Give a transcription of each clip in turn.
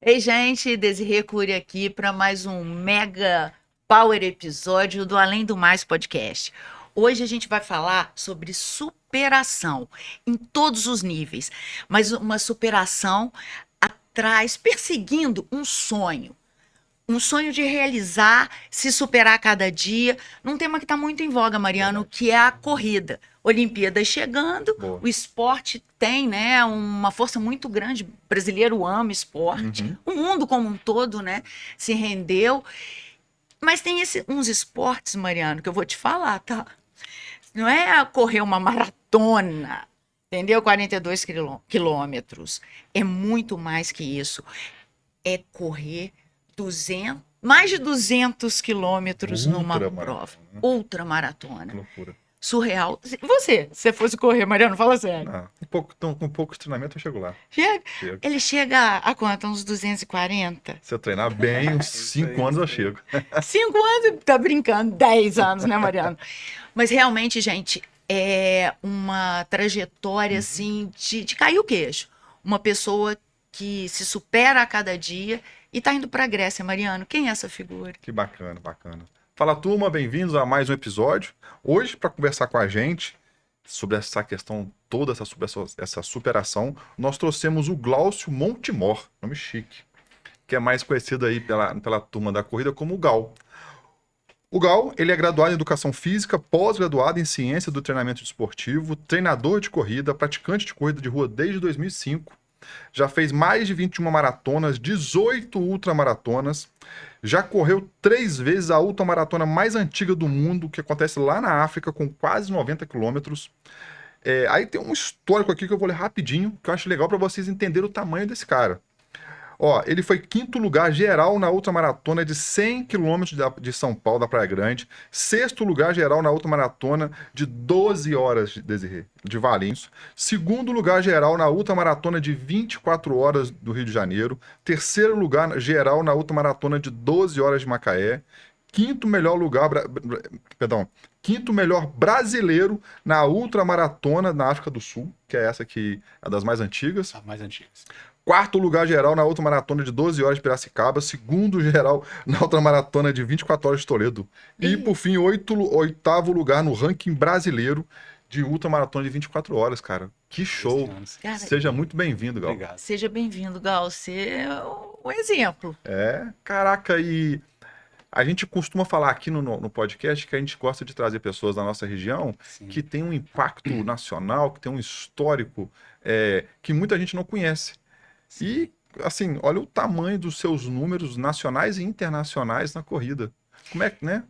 Ei, gente, Desirê Cury aqui para mais um mega power episódio do Além do Mais podcast. Hoje a gente vai falar sobre superação em todos os níveis, mas uma superação atrás, perseguindo um sonho de realizar, se superar a cada dia, num tema que está muito em voga, Mariano, que é a corrida. Olimpíadas chegando, Boa. o esporte tem, né, uma força muito grande, o brasileiro ama esporte, o mundo como um todo, né, se rendeu, mas tem uns esportes, Mariano, que eu vou te falar, tá? Não é correr uma maratona, entendeu? 42 quilômetros, é muito mais que isso, é correr mais de 200 quilômetros numa prova. Ultramaratona. Que loucura. Surreal. Se você fosse correr, Mariano, fala sério. Não, com pouco treinamento eu chego lá. Chega. Chego. Ele chega a quanto? Uns 240? Se eu treinar bem, uns 5 anos eu chego. 5 anos? Tá brincando. 10 anos, né, Mariano? Mas realmente, gente, é uma trajetória, assim, de cair o queixo. Uma pessoa que se supera a cada dia e tá indo pra Grécia, Mariano. Quem é essa figura? Que bacana, bacana. Fala, turma, bem-vindos a mais um episódio. Hoje, para conversar com a gente sobre essa questão toda, essa superação, nós trouxemos o Glaucio Montemor, nome chique, que é mais conhecido aí pela turma da corrida como o Gal. O Gal, ele é graduado em Educação Física, pós-graduado em Ciência do Treinamento Esportivo, treinador de corrida, praticante de corrida de rua desde 2005. Já fez mais de 21 maratonas, 18 ultramaratonas. Já correu 3 vezes a ultramaratona mais antiga do mundo, que acontece lá na África, com quase 90 quilômetros. Aí tem um histórico aqui que eu vou ler rapidinho, que eu acho legal para vocês entenderem o tamanho desse cara. Ó, ele foi 5º lugar geral na ultramaratona de 100 km de São Paulo, da Praia Grande. 6º lugar geral na ultramaratona de 12 horas de Valinhos. 2º lugar geral na ultramaratona de 24 horas do Rio de Janeiro. 3º lugar geral na ultramaratona de 12 horas de Macaé. 5º melhor lugar, quinto melhor brasileiro na ultramaratona na África do Sul, que é essa que é das mais antigas. As mais antigas. 4º lugar geral na ultramaratona de 12 horas de Piracicaba. 2º geral na ultramaratona de 24 horas de Toledo. E, por fim, 8º lugar no ranking brasileiro de ultramaratona de 24 horas, cara. Que show! Cara, Seja muito bem-vindo, Gal. Obrigado. seja bem-vindo, Gal. Você é um exemplo. Caraca, e a gente costuma falar aqui no podcast que a gente gosta de trazer pessoas da nossa região que tem um impacto nacional, que tem um histórico que muita gente não conhece. E, assim, olha o tamanho dos seus números nacionais e internacionais na corrida. Como é que, né?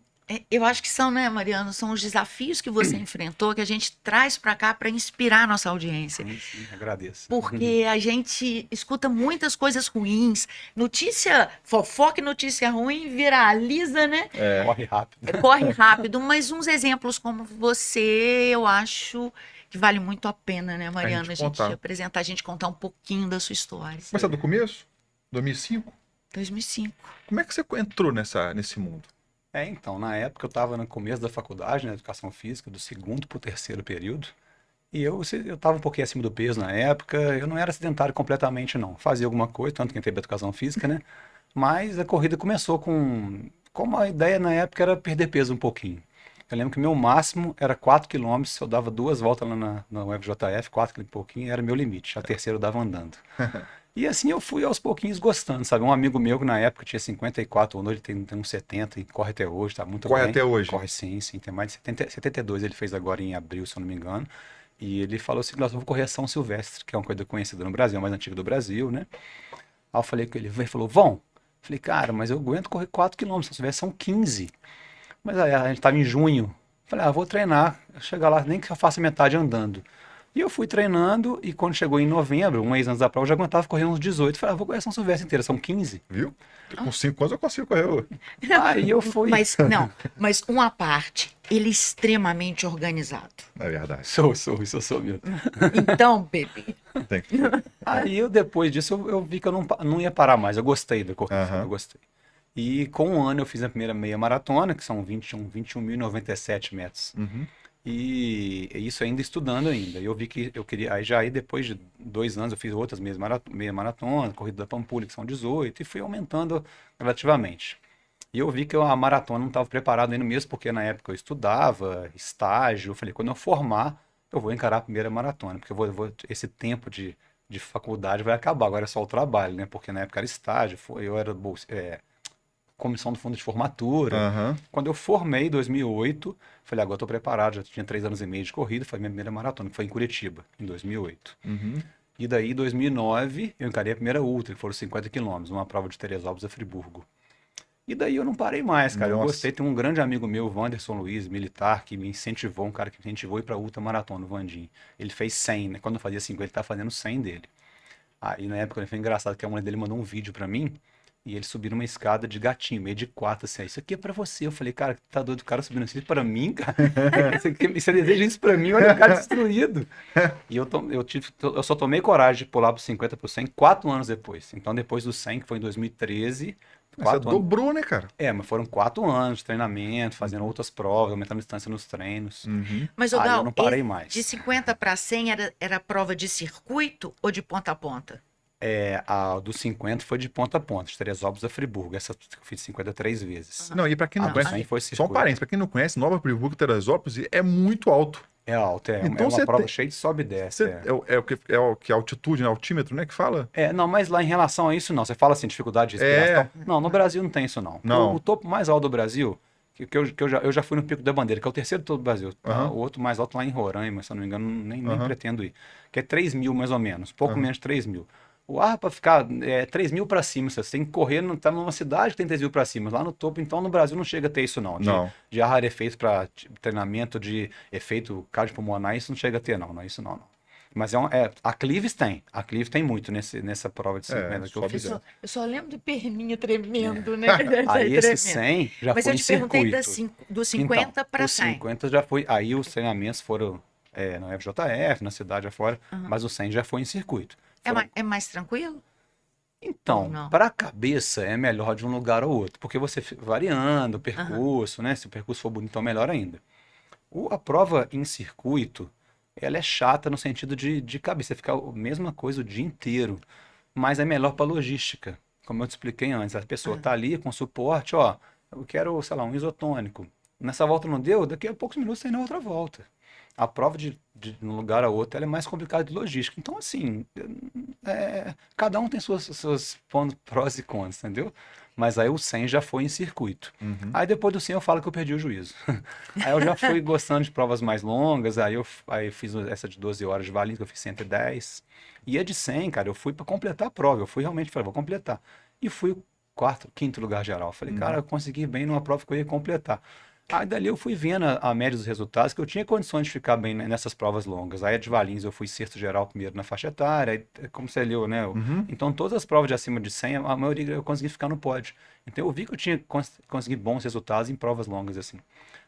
Eu acho que são, né, Mariano? São os desafios que você enfrentou que a gente traz para cá para inspirar a nossa audiência. Sim, agradeço. Porque a gente escuta muitas coisas ruins. Notícia, fofoca e notícia ruim viraliza, né? Corre rápido. Corre rápido. Mas uns exemplos como você, eu acho que vale muito a pena, né, Mariana? A gente contar. apresentar, a gente contar um pouquinho da sua história. Começar do começo? 2005? 2005. Como é que você entrou nesse mundo? Então, na época eu estava no começo da faculdade, na Educação Física, do 2º para o 3º período. E eu estava um pouquinho acima do peso na época, eu não era sedentário completamente, não. Fazia alguma coisa, tanto que entrei para Educação Física, né? Mas a corrida começou como a ideia na época era perder peso um pouquinho. Eu lembro que meu máximo era 4 km, eu dava 2 voltas lá na UFJF, 4 km e pouquinho, era meu limite. A terceira eu dava andando. E assim eu fui aos pouquinhos gostando, sabe? Um amigo meu que na época tinha 54 anos, ele tem uns 70 e corre até hoje, tá muito bem. Corre até hoje? Corre sim, tem mais de 72 ele fez agora em abril, se eu não me engano. E ele falou assim, nós vamos correr a São Silvestre, que é uma coisa conhecida no Brasil, a mais antiga do Brasil, né? Aí eu falei com ele, ele falou, vão? Falei, cara, mas eu aguento correr 4 km, São Silvestre são 15. Mas aí a gente tava em junho. Falei, vou treinar, chegar lá, nem que eu faça metade andando. E eu fui treinando, e quando chegou em novembro, um mês antes da prova, eu já aguentava correr uns 18. Falei, vou correr São Silvestre inteira, são 15. Viu? Com 5 anos eu consigo correr. Aí eu fui... Mas uma parte, ele é extremamente organizado. É verdade. Isso eu sou mesmo. Então, bebê. Tem que ser. Aí depois disso, eu vi que eu não ia parar mais, eu gostei da corrida, eu gostei. E com um ano eu fiz a primeira meia maratona, que são 21.097 metros. E isso ainda estudando ainda. E eu vi que eu queria. Aí depois de 2 anos, eu fiz outras meia maratona, corrida da Pampulha, que são 18, e fui aumentando gradativamente. E eu vi que a maratona não estava preparado ainda mesmo, porque na época eu estudava, estágio. Eu falei, quando eu formar, eu vou encarar a primeira maratona, porque esse tempo de faculdade vai acabar. Agora é só o trabalho, né? Porque na época era estágio, eu era comissão do fundo de formatura. Aham. Quando eu formei em 2008, falei, agora estou preparado, já tinha 3 anos e meio de corrida, foi minha primeira maratona, que foi em Curitiba, em 2008. Uhum. E daí, em 2009, eu encarei a primeira ultra, que foram 50 quilômetros, uma prova de Teresópolis a Friburgo. E daí eu não parei mais, cara. Eu Nossa. gostei. Tem um grande amigo meu, Wanderson Luiz, militar, que me incentivou, um cara que me incentivou a ir pra ultramaratona, o Vandim. Ele fez 100, né? Quando eu fazia 50, ele tava fazendo 100 dele. Aí na época foi engraçado que a mulher dele mandou um vídeo pra mim e ele subiu uma escada de gatinho, meio de quatro, assim. Isso aqui é pra você. Eu falei, cara, tá doido o cara subindo assim pra mim, cara? Você deseja isso pra mim? Olha o cara destruído. E eu só tomei coragem de pular pro 50 pro 100 4 anos depois. Então depois do 100, que foi em 2013, Você 4 anos. dobrou, né, cara? Mas foram 4 anos de treinamento, fazendo outras provas, aumentando a distância nos treinos. Uhum. Mas, ô Aí eu Gal, não parei de mais. 50 para 100 era prova de circuito ou de ponta a ponta? A dos 50 foi de ponta a ponta, de Teresópolis a Friburgo. Essa eu fiz 53 vezes. Não, e pra quem A não do conhece, 100 foi só um circuito. parênteses, pra quem não conhece, Nova Friburgo, Teresópolis é muito alto. É alto, Então é uma você prova tem- cheia de sobe e desce. Você, é o que é altitude, né? Altímetro, né? Que fala? Não, mas lá em relação a isso, não. Você fala assim, dificuldade de respiração. Não, no Brasil não tem isso, não. Não. O topo mais alto do Brasil, que eu já fui no Pico da Bandeira, que é o terceiro topo do Brasil. Aham. O outro mais alto lá em Roraima, se eu não me engano, nem Aham. pretendo ir. Que é 3 mil mais ou menos, pouco Aham. menos de 3 mil. O ar para ficar 3 mil para cima, você tem que correr, não tá numa cidade que tem 3 mil para cima. Lá no topo, então no Brasil não chega a ter isso, não. Não. De ar efeito para treinamento de efeito cardiopulmonar, isso não chega a ter, não. Não é isso, não. Mas a Clives tem. A Clives tem muito nessa prova de 50 que eu sobe fiz. Eu só lembro de perninha tremendo, né? Aí esse Tremendo. 100 já Mas foi eu em te perguntei circuito. do 50 Então, para o 100. 50 já foi. Aí os treinamentos foram no FJF, na cidade afora, mas o 100 já foi em circuito. É mais tranquilo? Ou Então, não? para a cabeça é melhor de um lugar ao outro, porque você fica variando o percurso, né? Se o percurso for bonito, então melhor ainda. A prova em circuito, ela é chata no sentido de cabeça, você fica a mesma coisa o dia inteiro, mas é melhor para logística. Como eu te expliquei antes, a pessoa tá ali com suporte, ó, eu quero, sei lá, um isotônico. Nessa volta não deu, daqui a poucos minutos tem na outra volta. A prova de um lugar a outro, ela é mais complicada de logística. Então, assim, cada um tem suas prós e contras, entendeu? Mas aí o 100 já foi em circuito. Uhum. Aí depois do 100 eu falo que eu perdi o juízo. Aí eu já fui gostando de provas mais longas, aí eu fiz essa de 12 horas de Valinhos, que eu fiz 110. E a de 100, cara, eu fui para completar a prova. Eu fui realmente, falei, vou completar. E fui quarto, quinto lugar geral. Falei, cara, eu consegui bem numa prova que eu ia completar. Aí dali eu fui vendo a média dos resultados, que eu tinha condições de ficar bem nessas provas longas. Aí a de Valinhos eu fui sexto geral primeiro na faixa etária, aí, como você leu, né? Uhum. Então todas as provas de acima de 100, a maioria eu consegui ficar no pódio. Então eu vi que eu tinha conseguido bons resultados em provas longas assim.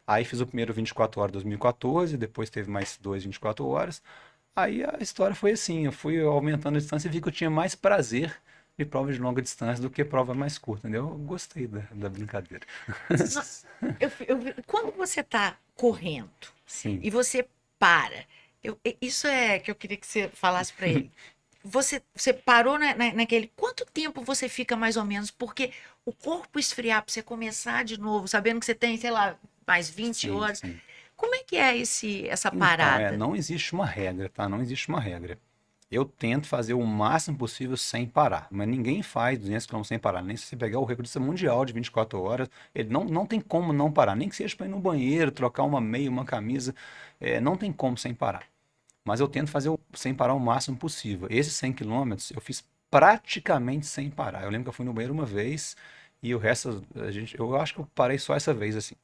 Aí fiz o primeiro 24 horas em 2014, depois teve mais dois 24 horas. Aí a história foi assim, eu fui aumentando a distância e vi que eu tinha mais prazer de prova de longa distância do que prova mais curta, entendeu? Eu gostei da brincadeira. Quando você está correndo Sim. e você para, isso é que eu queria que você falasse para ele. Você parou naquele. Quanto tempo você fica mais ou menos? Porque o corpo esfriar para você começar de novo, sabendo que você tem, sei lá, mais 20 Sim, horas. sim. Como é que é essa Então, parada? não existe uma regra, tá? Não existe uma regra. Eu tento fazer o máximo possível sem parar, mas ninguém faz 200 km sem parar. Nem se você pegar o recordista mundial de 24 horas, ele não tem como não parar. Nem que seja para ir no banheiro, trocar uma meia, uma camisa, não tem como sem parar. Mas eu tento fazer sem parar o máximo possível. Esses 100 quilômetros eu fiz praticamente sem parar. Eu lembro que eu fui no banheiro uma vez e o resto, eu acho que eu parei só essa vez, assim.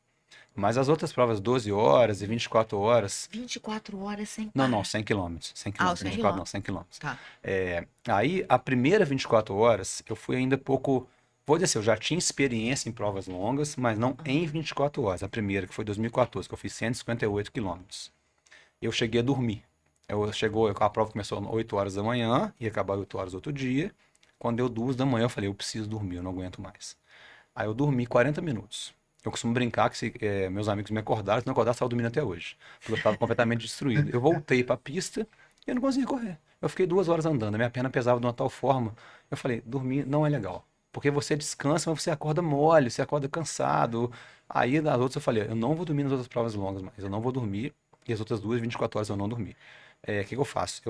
Mas as outras provas, 12 horas e 24 horas. 24 horas sem Não, parar. não, 100 quilômetros. 100 Ah, quilômetros, os 100 24 não, 100 quilômetros. Tá. Aí, a primeira 24 horas, eu fui ainda pouco. Vou dizer assim, eu já tinha experiência em provas longas, mas não em 24 horas. A primeira, que foi 2014, que eu fiz 158 quilômetros. Eu cheguei a dormir. A prova começou às 8 horas da manhã e acabava às 8 horas do outro dia. Quando deu 2 da manhã, eu falei, eu preciso dormir, eu não aguento mais. Aí eu dormi 40 minutos. Eu costumo brincar que se meus amigos me acordaram, se não acordasse, eu estava dormindo até hoje. Porque eu estava completamente destruído. Eu voltei para a pista e eu não consegui correr. Eu fiquei 2 horas andando, a minha perna pesava de uma tal forma. Eu falei, dormir não é legal. Porque você descansa, mas você acorda mole, você acorda cansado. Aí das outras eu falei, eu não vou dormir nas outras provas longas, mas eu não vou dormir. E as outras 24 horas eu não dormi. O que eu faço?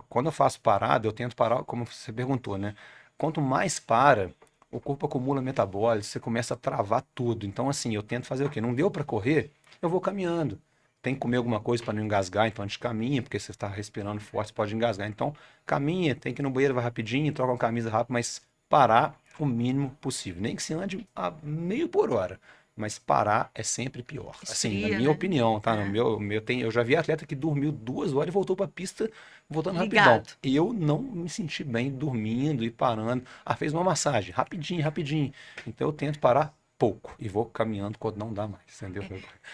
Quando eu faço parada, eu tento parar, como você perguntou, né? Quanto mais para, o corpo acumula metabólitos, você começa a travar tudo. Então, assim, eu tento fazer o quê? Não deu para correr? Eu vou caminhando. Tem que comer alguma coisa para não engasgar, então a gente caminha, porque você está respirando forte, você pode engasgar. Então, caminha, tem que ir no banheiro, vai rapidinho, troca uma camisa rápido, mas parar o mínimo possível. Nem que se ande a meio por hora. Mas parar é sempre pior. Assim, na Esfria, minha né? opinião, tá? É. Eu já vi atleta que dormiu 2 horas e voltou para a pista voltando rapidão. Ligado. Eu não me senti bem dormindo e parando. Ah, fez uma massagem, rapidinho, rapidinho. Então eu tento parar pouco e vou caminhando quando não dá mais, entendeu?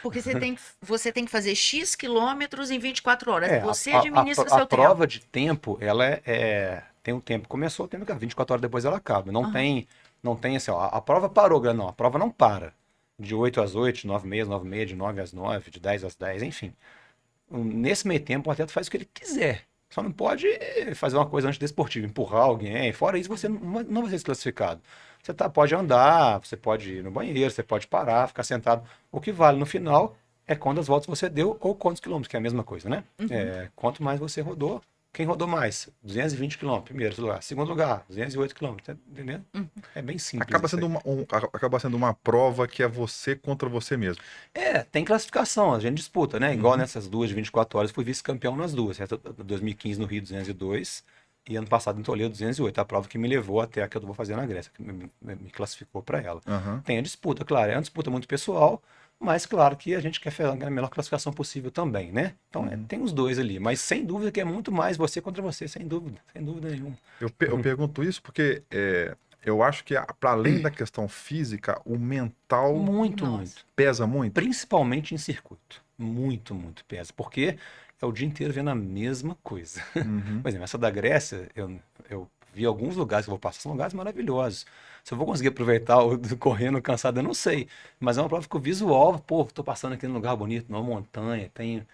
Porque você tem que fazer X quilômetros em 24 horas. É, Você administra a seu prova tempo. de tempo, ela tem um tempo. Começou, tem 24 horas depois ela acaba. Aham. Não tem assim, ó, a prova parou, não, a prova não para. De 8 às 8, de 9h30 às 9h30, de 9 às 9, de 10 às 10, enfim. Nesse meio tempo, o atleta faz o que ele quiser. Só não pode fazer uma coisa antidesportiva, empurrar alguém. Fora isso, você não vai ser desclassificado. Você pode andar, você pode ir no banheiro, você pode parar, ficar sentado. O que vale no final é quantas voltas você deu ou quantos quilômetros, que é a mesma coisa, né? Quanto mais você rodou, quem rodou mais? 220 quilômetros, primeiro lugar. Segundo lugar, 208 quilômetros, tá entendendo? É bem simples Acaba isso sendo aí. acaba sendo uma prova que é você contra você mesmo. Tem classificação, a gente disputa, né? Igual nessas duas de 24 horas, fui vice-campeão nas duas, certo? 2015 no Rio 202 e ano passado em Toledo 208, a prova que me levou até a que eu vou fazer na Grécia, que me classificou para ela. Aham. Tem a disputa, claro, é uma disputa muito pessoal, mas claro que a gente quer fazer a melhor classificação possível também, né? Então tem os dois ali, mas sem dúvida que é muito mais você contra você, sem dúvida nenhuma. Eu pergunto isso porque eu acho que, para além da questão física, o mental Muito, Nossa. muito. pesa muito. Principalmente em circuito. Muito, muito pesa. Porque é o dia inteiro vendo a mesma coisa. Uhum. Por exemplo, essa da Grécia, eu vi alguns lugares que eu vou passar, são lugares maravilhosos. Se eu vou conseguir aproveitar o correndo cansado, eu não sei. Mas é uma prova que o visual, pô, tô passando aqui num lugar bonito, numa montanha, tem.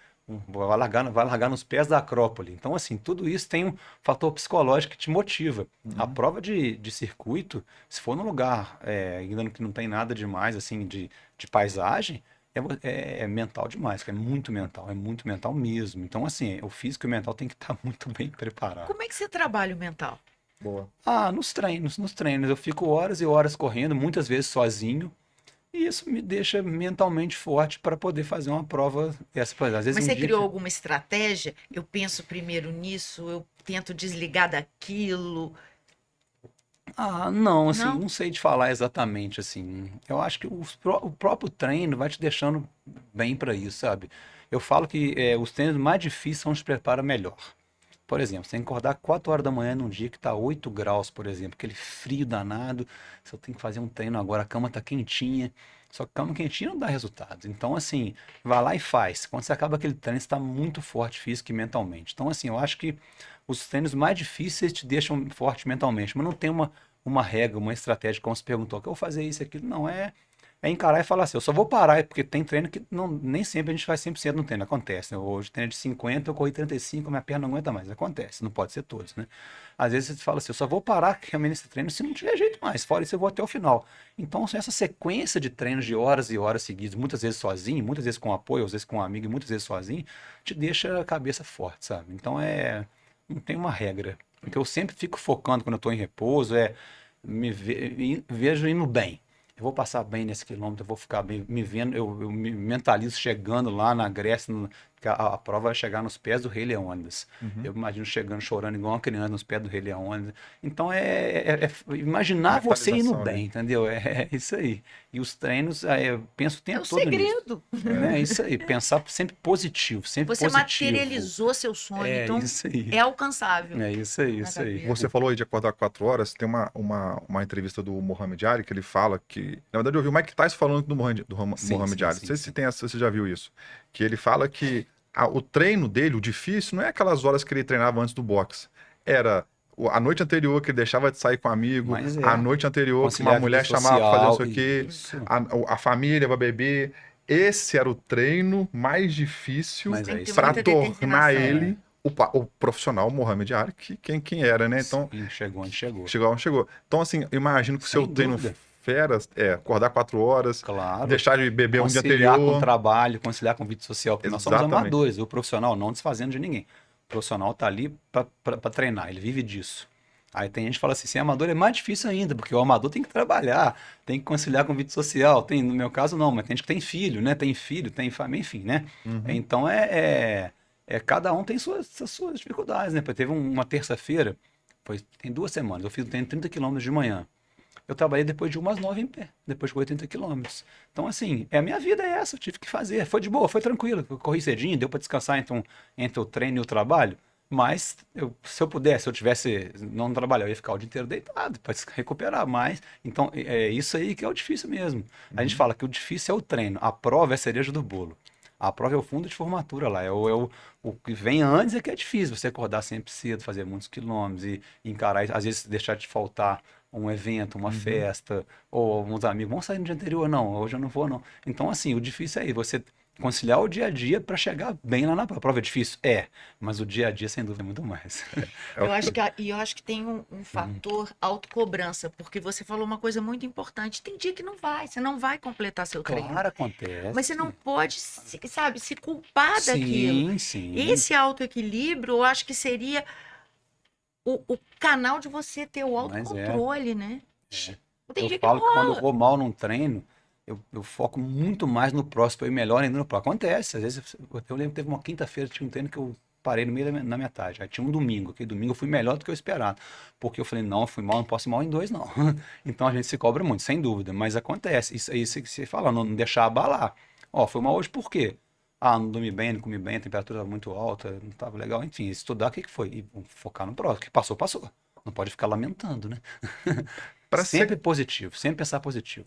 Vai largar nos pés da Acrópole. Então, assim, tudo isso tem um fator psicológico que te motiva. A prova de circuito, se for num lugar ainda que não tem nada demais, assim, de paisagem, é mental demais, que é muito mental mesmo. Então, assim, o físico e o mental tem que estar muito bem preparado. Como é que você trabalha o mental? Boa. Nos treinos. Eu fico horas e horas correndo, muitas vezes sozinho. E isso me deixa mentalmente forte para poder fazer uma prova dessa. Por exemplo, às vezes Mas um você dia criou alguma estratégia? Eu penso primeiro nisso, eu tento desligar daquilo. Não, assim, Não? não sei te falar exatamente assim. Eu acho que o próprio treino vai te deixando bem para isso, sabe? Eu falo que os treinos mais difíceis são os que te preparam melhor. Por exemplo, você tem que acordar 4 horas da manhã num dia que tá 8 graus, por exemplo, aquele frio danado. Se eu tenho que fazer um treino agora, a cama tá quentinha. Só que cama quentinha não dá resultado. Então, assim, vai lá e faz. Quando você acaba aquele treino, você está muito forte física e mentalmente. Então, assim, eu acho que os treinos mais difíceis te deixam forte mentalmente, mas não tem uma regra, uma estratégia, como você perguntou, que eu vou fazer isso e aquilo. Não, é encarar e falar assim, eu só vou parar, porque tem treino que nem sempre a gente faz 100% no treino, acontece, né? Hoje treino de 50, eu corri 35, minha perna não aguenta mais, acontece, não pode ser todos, né? Às vezes você fala assim, eu só vou parar realmente nesse treino se não tiver jeito mais, fora isso eu vou até o final. Então, essa sequência de treinos de horas e horas seguidas, muitas vezes sozinho, muitas vezes com apoio, às vezes com um amigo e muitas vezes sozinho, te deixa a cabeça forte, sabe? Então, não tem uma regra. O que eu sempre fico focando quando eu estou em repouso vejo indo bem. Eu vou passar bem nesse quilômetro, eu vou ficar bem, me vendo, eu me mentalizo chegando lá na Grécia, que a prova vai chegar nos pés do Rei Leônidas. Eu imagino chegando chorando igual uma criança nos pés do Rei Leônidas. Então imaginar você indo Mentalização, bem, né? entendeu? É isso aí. E os treinos, eu penso o É tempo o todo nisso. segredo. É isso aí, pensar sempre positivo, sempre Você positivo. materializou seu sonho, É então isso aí. é alcançável. É isso aí, Na isso aí. cabeça. Você falou aí de acordar 4 horas, tem uma entrevista do Mohamed Ali que ele fala que, na verdade eu ouvi o Mike Tyson falando do Mohamed Ali, não sei se você já viu isso, que ele fala que o treino dele, o difícil, não é aquelas horas que ele treinava antes do boxe, era a noite anterior que ele deixava de sair com um amigo, Mas a noite anterior que conciliar uma a mulher vida chamava pra fazer não social, sei o quê, isso. a família vai beber. Esse era o treino mais difícil Mas Tem que ter para muita tornar determinação. ele o profissional Mohamed Ali, que quem era, né? Então, Sim, chegou onde chegou. chegou onde chegou. Então, assim, eu imagino que o seu Sem treino dúvida. feras é acordar 4 horas, Claro. deixar de beber um dia Conciliar com o anterior. trabalho, conciliar com a vida social, porque nós somos Exatamente. amadores, o profissional não desfazendo de ninguém. O profissional tá ali para treinar, ele vive disso. Aí tem gente que fala assim, ser amador é mais difícil ainda, porque o amador tem que trabalhar, tem que conciliar com a vida social. Tem, no meu caso não, mas tem gente que tem filho, né? Tem filho, tem família, enfim, né? Então cada um tem suas dificuldades, né? Teve uma terça-feira, tem 2 semanas, eu fiz um treino 30 quilômetros de manhã. Eu trabalhei depois de umas 9 em pé, depois de 80 quilômetros. Então, assim, a minha vida é essa, eu tive que fazer. Foi de boa, foi tranquilo. Eu corri cedinho, deu para descansar entre o treino e o trabalho. Mas, se eu pudesse, se eu tivesse não trabalhar, eu ia ficar o dia inteiro deitado para recuperar mais. Então, é isso aí que é o difícil mesmo. A gente fala que o difícil é o treino, a prova é a cereja do bolo. A prova é o fundo de formatura lá, o que vem antes é que é difícil. Você acordar sempre cedo, fazer muitos quilômetros e encarar, às vezes deixar de faltar um evento, uma festa, ou uns amigos, vão sair no dia anterior, não, hoje eu não vou, não. Então, assim, o difícil é aí, você conciliar o dia a dia para chegar bem lá na prova. A prova é difícil? É, mas o dia a dia, sem dúvida, é muito mais. Eu acho que tem um fator autocobrança, porque você falou uma coisa muito importante. Tem dia que não vai, você não vai completar seu treino. Claro, acontece. Mas você não pode, sabe, se culpar daquilo. Sim, sim. Esse autoequilíbrio, eu acho que seria o canal de você ter o Mas é. autocontrole, né? Tem Eu dia falo que que não quando eu rola. vou mal num treino, eu foco muito mais no próximo, para ir melhor ainda no próximo. Acontece, às vezes, eu lembro que teve uma quinta-feira, tinha um treino que eu parei no meio na metade. Aí tinha um domingo, aquele domingo eu fui melhor do que eu esperava. Porque eu falei, não, eu fui mal, não posso ir mal em 2, não. Então a gente se cobra muito, sem dúvida, mas acontece. Isso aí você fala, não deixar abalar. Ó, foi mal hoje por quê? Ah, não dormi bem, não comi bem, a temperatura estava muito alta, não estava legal. Enfim, estudar o que foi. E focar no próximo. O que passou, passou. Não pode ficar lamentando, né? Para Sempre ser positivo, sempre pensar positivo.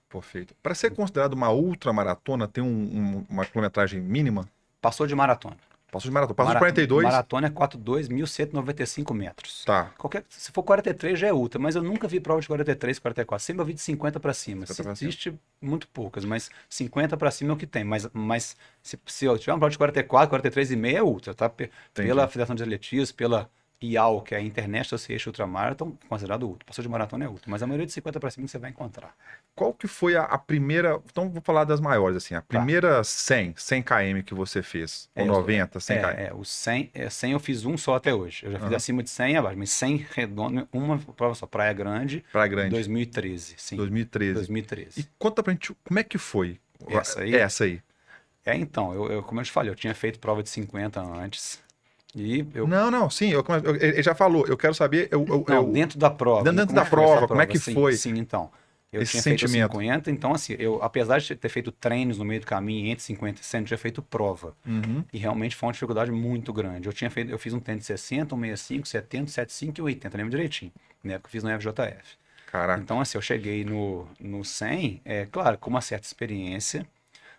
perfeito. Para ser considerado uma ultramaratona, tem uma quilometragem mínima? Passou de maratona. Passou de maratona. Passou de 42? Maratona é 42.195 metros. Tá. Se for 43 já é ultra, mas eu nunca vi prova de 43, 44. Sempre eu vi de 50 para cima. 50 pra cima. Existe muito poucas, mas 50 para cima é o que tem. Mas se eu tiver uma prova de 44, 43,5 é ultra, tá? Pela Federação de Atletismo, pela IAU, que é a International Association Ultramarathon, é considerado ultra. Passou de maratona é ultra, mas a maioria de 50 para cima você vai encontrar. Qual que foi a primeira... Então, vou falar das maiores, assim. A primeira 100 km que você fez. Ou 90, 100 km. O 100 eu fiz um só até hoje. Eu já fiz acima de 100 e abaixo, mas 100 redondo, uma prova só, Praia Grande, Praia Grande. 2013, sim. 2013. 2013. E conta pra gente como é que foi Essa aí? essa aí. Então, como eu te falei, eu tinha feito prova de 50 antes. E eu. Não, sim, ele já falou, eu quero saber... Não, dentro da prova. Dentro Como da é que foi essa prova, como é que Sim, foi Sim, então. Eu esse tinha feito sentimento? 50, então assim, apesar de ter feito treinos no meio do caminho, entre 50 e 100, eu tinha feito prova. Uhum. E realmente foi uma dificuldade muito grande. Eu fiz um treino de 60, um 65, 70, 75 e 80, lembro direitinho. Na época eu fiz no FJF. Caraca. Então assim, eu cheguei no 100, claro, com uma certa experiência,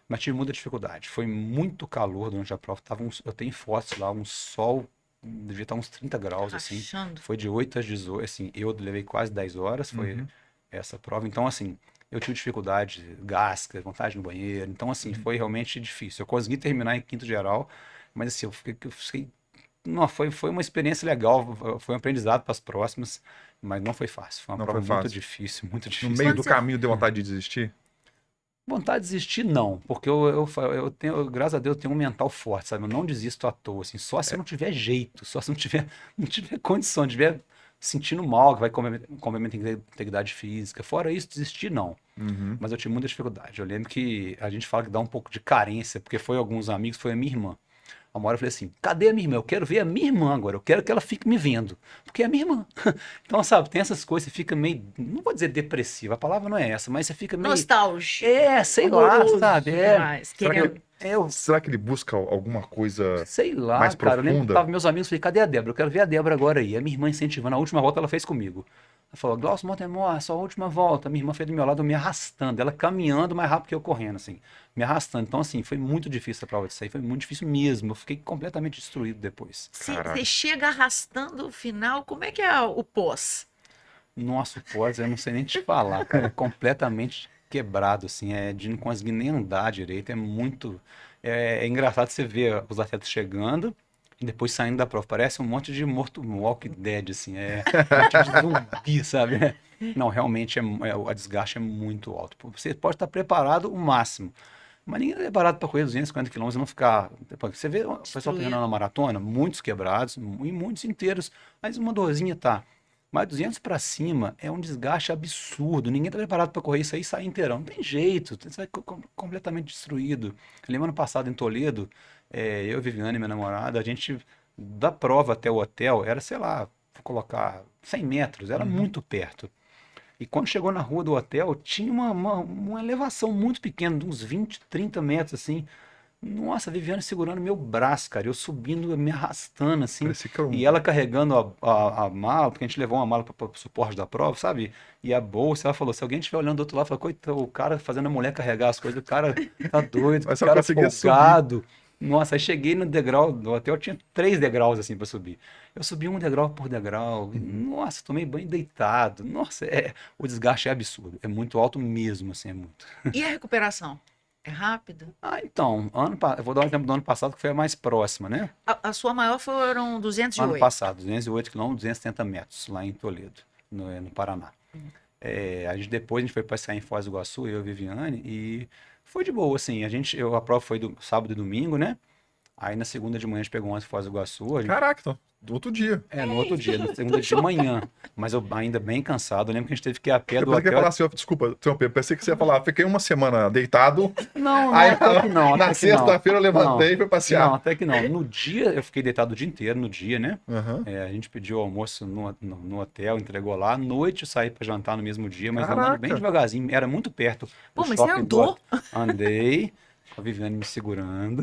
mas tive muita dificuldade. Foi muito calor durante a prova. Eu tenho fotos lá, um sol, devia estar uns 30 graus, assim. Achando. Foi de 8 às 18, assim, eu levei quase 10 horas, foi essa prova. Então, assim, eu tive dificuldade, gasca, vontade no banheiro. Então, assim, foi realmente difícil. Eu consegui terminar em quinto geral, mas assim, eu fiquei não, foi uma experiência legal, foi um aprendizado para as próximas, mas não foi fácil. Foi uma Não prova foi muito fácil. difícil, muito No difícil. meio do Quando você- caminho deu vontade de desistir? Vontade de desistir, não, porque eu tenho, graças a Deus, eu tenho um mental forte, sabe? Eu não desisto à toa, assim, só se eu não tiver jeito, só se não tiver condição, não tiver sentindo mal, que vai comprometer a integridade física. Fora isso, desistir, não. Uhum. Mas eu tive muita dificuldade. Eu lembro que a gente fala que dá um pouco de carência, porque foi alguns amigos, foi a minha irmã. Uma hora eu falei assim, cadê a minha irmã? Eu quero ver a minha irmã agora, eu quero que ela fique me vendo, porque é a minha irmã. Então, sabe, tem essas coisas, você fica meio, não vou dizer depressiva, a palavra não é essa, mas você fica meio... Nostálgico. sei lá, Amoroso sabe? demais. Será que Querendo- Será que ele busca alguma coisa Sei lá, mais cara. Eu lembro que profunda? tava meus amigos, falei, cadê a Débora? Eu quero ver a Débora agora aí. A minha irmã incentivando, a última volta ela fez comigo. falou, Glaucio Montemor, é sua última volta. Minha irmã fez do meu lado, me arrastando. Ela caminhando mais rápido que eu correndo, assim. Me arrastando. Então, assim, foi muito difícil a prova de sair. Foi muito difícil mesmo. Eu fiquei completamente destruído depois. Caraca. Você chega arrastando o final, como é que é o pós? Nossa, o pós, eu não sei nem te falar, cara. É completamente quebrado, assim. É de não conseguir nem andar direito. É muito... É engraçado você ver os atletas chegando e depois saindo da prova. Parece um monte de morto, um Walking Dead, assim. É um monte de zumbi, sabe? Não, realmente, o desgaste é muito alto. Você pode estar preparado o máximo. Mas ninguém está preparado para correr 250 quilômetros e não ficar. Você vê o pessoal treinando na maratona, muitos quebrados e muitos inteiros, mas uma dorzinha tá. Mas 200 para cima é um desgaste absurdo. Ninguém está preparado para correr isso aí e sair inteirão. Não tem jeito, você sai completamente destruído. Eu lembro ano passado em Toledo, eu, Viviane, minha namorada, a gente, da prova até o hotel, era, sei lá, vou colocar 100 metros, era muito perto. E quando chegou na rua do hotel, tinha uma elevação muito pequena, de uns 20, 30 metros, assim. Nossa, a Viviane segurando meu braço, cara. Eu subindo, me arrastando, assim. Parecia que era E ela carregando a mala, porque a gente levou uma mala para o suporte da prova, sabe? E a bolsa, ela falou, se alguém estiver olhando do outro lado, fala, coitado, o cara fazendo a mulher carregar as coisas, o cara tá doido, Mas o só cara conseguia folgado. Nossa, aí cheguei no degrau do hotel, tinha 3 degraus, assim, para subir. Eu subi um degrau por degrau. Nossa, tomei banho deitado. Nossa, o desgaste é absurdo. É muito alto mesmo, assim, é muito. E a recuperação? É rápida? Então, eu vou dar um exemplo do ano passado, que foi a mais próxima, né? A sua maior foram Ano 208. passado, 208 quilômetros, 270 metros, lá em Toledo, no Paraná. Depois a gente foi passear em Foz do Iguaçu, eu e a Viviane, e foi de boa, assim. A prova foi do sábado e domingo, né? Aí na segunda de manhã a gente pegou umas em Foz do Iguaçu, Caraca, então, do outro dia. no outro dia, na segunda de manhã. Mas eu ainda bem cansado, eu lembro que a gente teve que ir a pé Eu do pensei que ia hotel. falar assim, ó, desculpa, interromper, pensei que você ia falar, fiquei uma semana deitado, Não, aí até que não, na até que não. sexta-feira eu levantei e fui Não, passear. até que não. No dia, eu fiquei deitado o dia inteiro, no dia, né? Aham. A gente pediu almoço no hotel, entregou lá. À noite eu saí para jantar no mesmo dia, mas andando bem Caraca. devagarzinho. Era muito perto Pô, do mas você shopping andou? Andei, com a Viviane me segurando,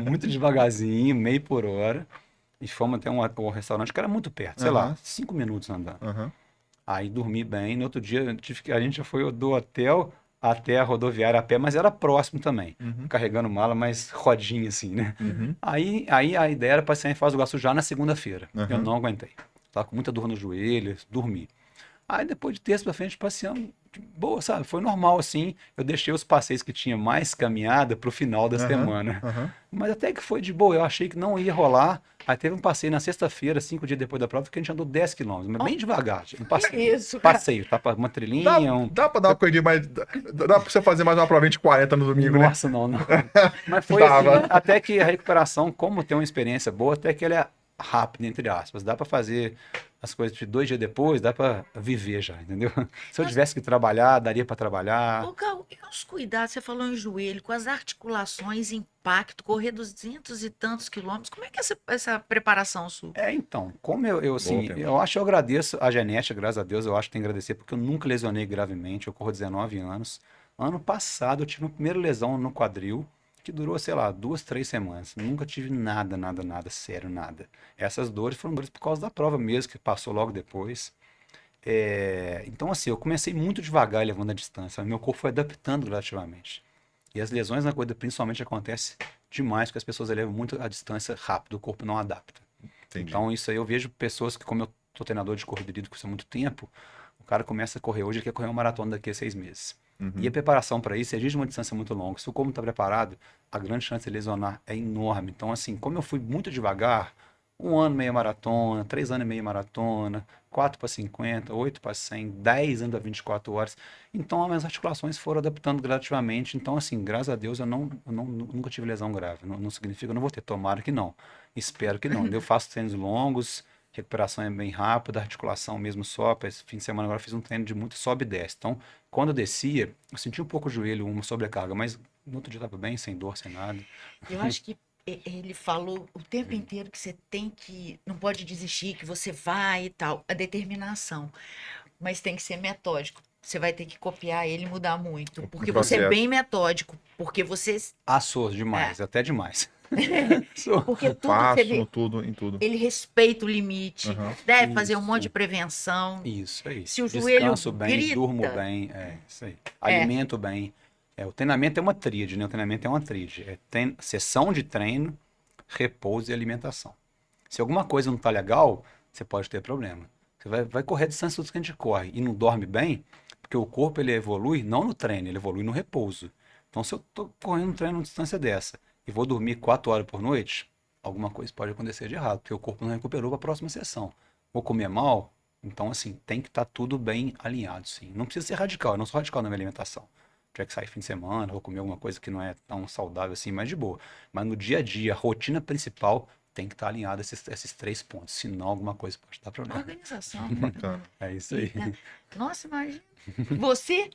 muito devagarzinho, meio por hora. E fomos até um restaurante que era muito perto, sei lá, Aham. 5 minutos andando. Aham. Aí dormi bem. No outro dia a gente já foi do hotel até a rodoviária a pé, mas era próximo também. Uhum. Carregando mala, mas rodinha assim, né? Uhum. Aí a ideia era passear em Foz do Iguaçu já na segunda-feira. Eu Aham. não aguentei. Tava com muita dor no joelho, dormi. Aí depois de terça pra frente, passeando de boa, sabe? Foi normal assim. Eu deixei os passeios que tinha mais caminhada pro final da Aham. semana. Aham. Mas até que foi de boa. Eu achei que não ia rolar. Aí teve um passeio na sexta-feira, 5 dias depois da prova, que a gente andou 10 quilômetros, mas bem devagar. Um passeio. Isso, cara. Passeio, tá? Uma Dá, trilhinha, dá pra dar uma corridinha mais. Dá pra você fazer mais uma provinha de 40 no domingo, né? Nossa, não. Mas foi assim, Dava. até que a recuperação, como tem uma experiência boa, até que ela é rápida, entre aspas. Dá pra fazer as coisas de 2 dias depois, dá pra viver já, entendeu? Se eu tivesse que trabalhar, daria pra trabalhar. Ô, Gal, e os cuidados? Você falou em joelho, com as articulações, impacto, correr 200 e tantos quilômetros. Como é que é essa preparação sua? Então, como eu assim, tempo. eu acho que eu agradeço a genética, graças a Deus, eu acho que tem que agradecer, porque eu nunca lesionei gravemente, eu corro 19 anos. Ano passado eu tive uma primeira lesão no quadril, que durou, sei lá, 2, 3 semanas. Nunca tive nada, sério, nada. Essas dores foram dores por causa da prova mesmo, que passou logo depois. Então, assim, eu comecei muito devagar levando a distância, meu corpo foi adaptando gradativamente. E as lesões na corrida principalmente acontecem demais, porque as pessoas elevam muito a distância rápido, o corpo não adapta. Entendi. Então, isso aí eu vejo pessoas que, como eu sou treinador de corrida e lido com isso há muito tempo, o cara começa a correr hoje, ele quer correr uma maratona daqui a 6 meses. Uhum. E a preparação para isso exige uma distância muito longa. Se o corpo não está preparado, a grande chance de lesionar é enorme. Então, assim, como eu fui muito devagar, 1 ano meia maratona, 3 anos e meia maratona, 4 para 50, 8 para 100, 10 anos a 24 horas. Então, as minhas articulações foram adaptando gradativamente. Então, assim, graças a Deus, eu nunca tive lesão grave. Não significa que eu não vou ter, tomara que não. Espero que não. Eu faço treinos longos, recuperação é bem rápida, articulação mesmo sobe. Esse fim de semana agora eu fiz um treino de muito sobe e desce. Então, quando eu descia, eu senti um pouco o joelho, uma sobrecarga, mas no outro dia estava bem, sem dor, sem nada. Eu acho que ele falou o tempo inteiro que você tem que, não pode desistir, que você vai e tal, a determinação. Mas tem que ser metódico. Você vai ter que copiar ele e mudar muito. Porque você é processo. bem metódico. Porque você. Assou demais, até demais. Sou. Porque tudo Faço você vê, tudo, em tudo. ele respeita o limite, Aham. deve fazer um Isso. monte de prevenção. Isso aí. Se o joelho Descanso bem, durmo grita, bem, é isso aí. é, Alimento bem. O treinamento é uma tríade, né? O treinamento é uma tríade. Sessão de treino, repouso e alimentação. Se alguma coisa não tá legal, você pode ter problema. Você vai correr a distância que a gente corre e não dorme bem, porque o corpo ele evolui não no treino, ele evolui no repouso. Então, se eu tô correndo um treino uma distância dessa e vou dormir 4 horas por noite, alguma coisa pode acontecer de errado, porque o corpo não recuperou para a próxima sessão. Vou comer mal, então, assim, tem que estar tudo bem alinhado, sim. Não precisa ser radical, eu não sou radical na minha alimentação. Tiver que sair fim de semana, vou comer alguma coisa que não é tão saudável assim, mas de boa. Mas no dia a dia, a rotina principal tem que estar alinhada esses 3 pontos, senão alguma coisa pode dar problema. organização. Bacana. É isso aí. Nossa, imagina. Você,